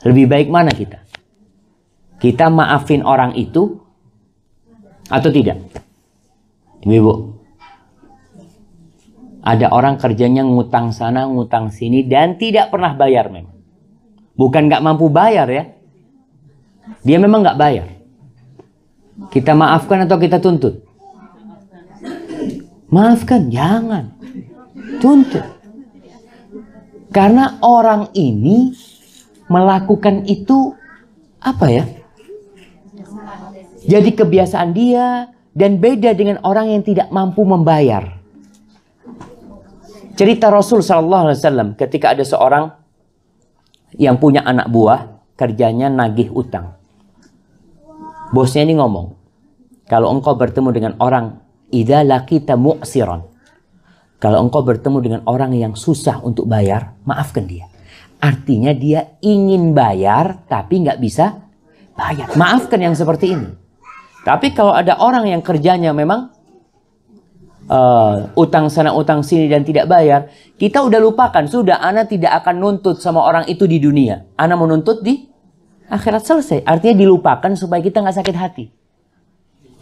Lebih baik mana kita? Kita maafin orang itu atau tidak? Ibu-ibu. Ada orang kerjanya ngutang sana, ngutang sini dan tidak pernah bayar memang. Bukan nggak mampu bayar ya. Dia memang nggak bayar. Kita maafkan atau kita tuntut? Maafkan, jangan tuntut. Karena orang ini melakukan itu apa ya? Jadi kebiasaan dia dan beda dengan orang yang tidak mampu membayar. Cerita Rasul SAW ketika ada seorang yang punya anak buah, kerjanya nagih utang. Bosnya ini ngomong, kalau engkau bertemu dengan orang idza laqita mu'siran, kalau engkau bertemu dengan orang yang susah untuk bayar, maafkan dia. Artinya dia ingin bayar tapi nggak bisa bayar. Maafkan yang seperti ini. Tapi kalau ada orang yang kerjanya memang utang sana utang sini dan tidak bayar, kita udah lupakan. Sudah, ana tidak akan nuntut sama orang itu di dunia. Ana menuntut di akhirat, selesai. Artinya dilupakan supaya kita nggak sakit hati.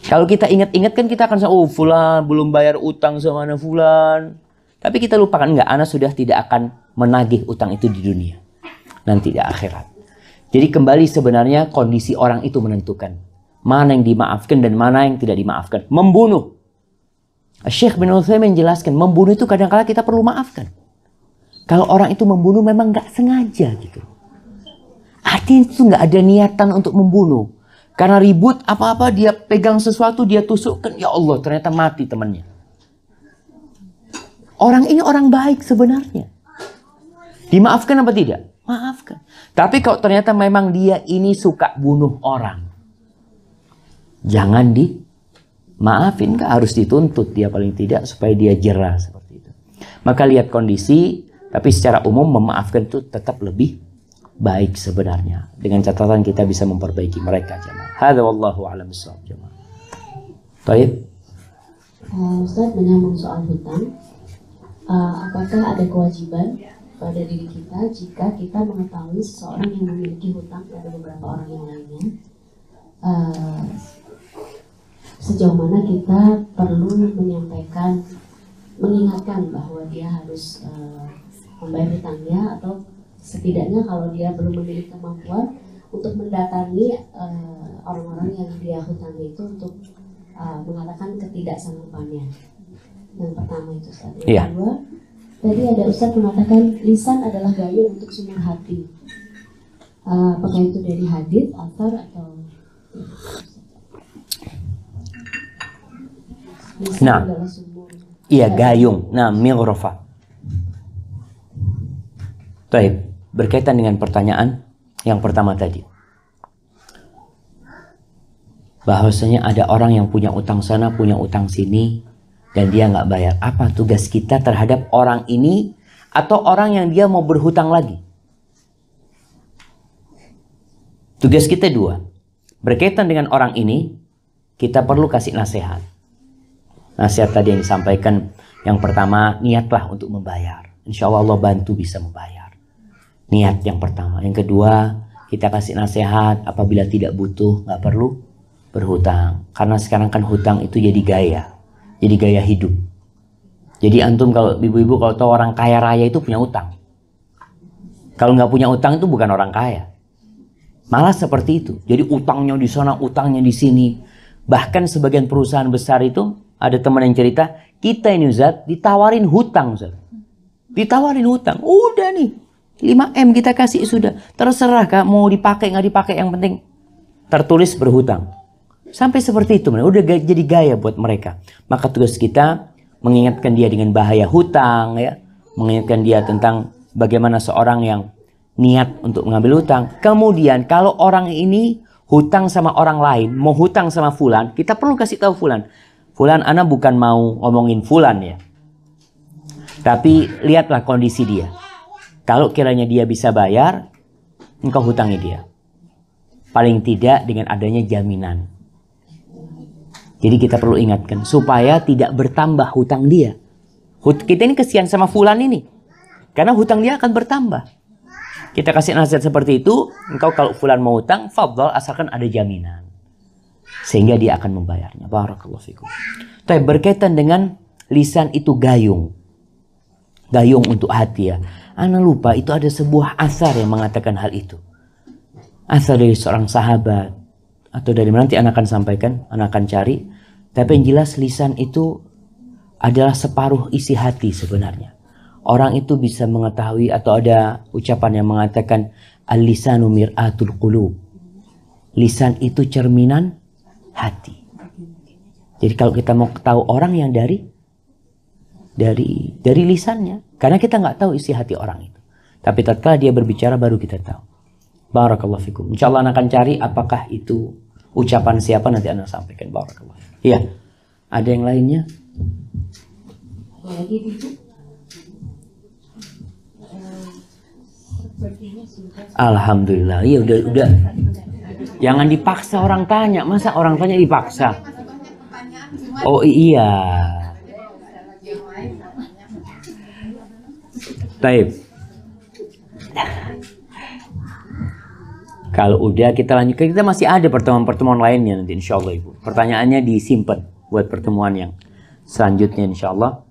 Kalau kita ingat-ingat kan kita akan oh fulan belum bayar utang sama anak fulan. Tapi kita lupakan, enggak, ana sudah tidak akan menagih utang itu di dunia. Nanti di akhirat. Jadi kembali sebenarnya kondisi orang itu menentukan. Mana yang dimaafkan dan mana yang tidak dimaafkan. Membunuh. Syekh bin Utsaimin menjelaskan, membunuh itu kadang-kala kita perlu maafkan. Kalau orang itu membunuh memang nggak sengaja gitu. Artinya itu nggak ada niatan untuk membunuh. Karena ribut apa-apa dia pegang sesuatu dia tusukkan, ya Allah ternyata mati temannya. Orang ini orang baik sebenarnya. Dimaafkan apa tidak? Maafkan. Tapi kalau ternyata memang dia ini suka bunuh orang, jangan dimaafin, harus dituntut dia paling tidak supaya dia jera seperti itu. Maka lihat kondisi, tapi secara umum memaafkan itu tetap lebih baik sebenarnya. Dengan catatan kita bisa memperbaiki mereka jemaah. Hadza wallahu a'lam bissawab jemaah. Baik. Ustaz, menyambung soal hutang, apakah ada kewajiban pada diri kita jika kita mengetahui seseorang yang memiliki hutang pada beberapa orang yang lainnya, sejauh mana kita perlu menyampaikan, mengingatkan bahwa dia harus membayar hutangnya, atau setidaknya kalau dia belum memiliki kemampuan untuk mendatangi orang-orang yang dia hutangi itu untuk mengatakan ketidaksanggupannya. Yang pertama itu Ustaz. Yang kedua, tadi ada Ustaz mengatakan lisan adalah gayung untuk sumur hati. Apakah itu dari hadis, athar atau? Lisan adalah sumur. Iya, gayung. Nah, mighrafa. Baik. Berkaitan dengan pertanyaan yang pertama tadi, bahwasanya ada orang yang punya utang sana, punya utang sini, dan dia nggak bayar. Apa tugas kita terhadap orang ini atau orang yang dia mau berhutang lagi? Tugas kita dua. Berkaitan dengan orang ini, kita perlu kasih nasihat. Nasihat tadi yang disampaikan, yang pertama, niatlah untuk membayar. Insya Allah bantu bisa membayar. Niat yang pertama. Yang kedua, kita kasih nasihat apabila tidak butuh, nggak perlu berhutang. Karena sekarang kan hutang itu jadi gaya hidup. Jadi antum kalau ibu-ibu kalau tahu orang kaya raya itu punya utang. Kalau nggak punya utang itu bukan orang kaya. Malah seperti itu. Jadi utangnya di sana, utangnya di sini. Bahkan sebagian perusahaan besar itu ada teman yang cerita, kita ini Ustaz ditawarin hutang Ustaz. Ditawarin hutang. Udah nih 5M kita kasih sudah. Terserah Kak mau dipakai nggak dipakai, yang penting tertulis berhutang. Sampai seperti itu, udah jadi gaya buat mereka. Maka tugas kita mengingatkan dia dengan bahaya hutang, ya, mengingatkan dia tentang bagaimana seorang yang niat untuk mengambil hutang. Kemudian kalau orang ini hutang sama orang lain, mau hutang sama fulan, kita perlu kasih tahu fulan. Fulan, ana bukan mau ngomongin fulan ya, tapi lihatlah kondisi dia. Kalau kiranya dia bisa bayar, engkau hutangi dia. Paling tidak dengan adanya jaminan. Jadi kita perlu ingatkan supaya tidak bertambah hutang dia. Kita ini kesian sama fulan ini, karena hutang dia akan bertambah. Kita kasih nasihat seperti itu. Engkau kalau fulan mau hutang, fadhal, asalkan ada jaminan, sehingga dia akan membayarnya. Barakallahu fikum. Tapi berkaitan dengan lisan itu gayung. Gayung untuk hati ya. Ana lupa itu ada sebuah asar yang mengatakan hal itu. Asar dari seorang sahabat atau dari mana, nanti ana akan sampaikan, ana akan cari. Tapi yang jelas lisan itu adalah separuh isi hati sebenarnya. Orang itu bisa mengetahui, atau ada ucapan yang mengatakan al-lisanu mir'atul qulub. Lisan itu cerminan hati. Jadi kalau kita mau tahu orang yang dari lisannya, karena kita nggak tahu isi hati orang itu. Tapi tatkala dia berbicara baru kita tahu. Barakallahu fikum. Insyaallah anak akan cari apakah itu ucapan siapa, nanti anak sampaikan. Barakallahu. Iya. Ada yang lainnya? Ada lagi Bu? Alhamdulillah. Iya udah. Jangan dipaksa orang tanya. Masa orang tanya dipaksa? Oh iya. Baik. Kalau udah kita lanjutkan, kita masih ada pertemuan-pertemuan lainnya nanti insyaallah Ibu. Pertanyaannya disimpan buat pertemuan yang selanjutnya insyaallah.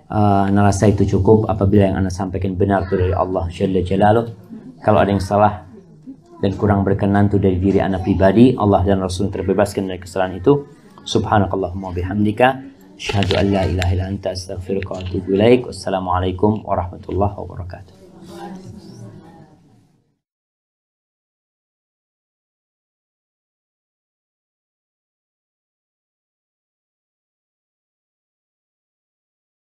Ana rasa itu cukup apabila yang Anda sampaikan benar itu dari Allah Jalla Jalaluh. Kalau ada yang salah dan kurang berkenan itu dari diri Anda pribadi, Allah dan Rasul terbebaskan dari kesalahan itu. Subhanakallahumma bihamdika asyhadu an la ilaha illa anta astaghfiruka wa atubu ilaik. Wassalamualaikum warahmatullahi wabarakatuh.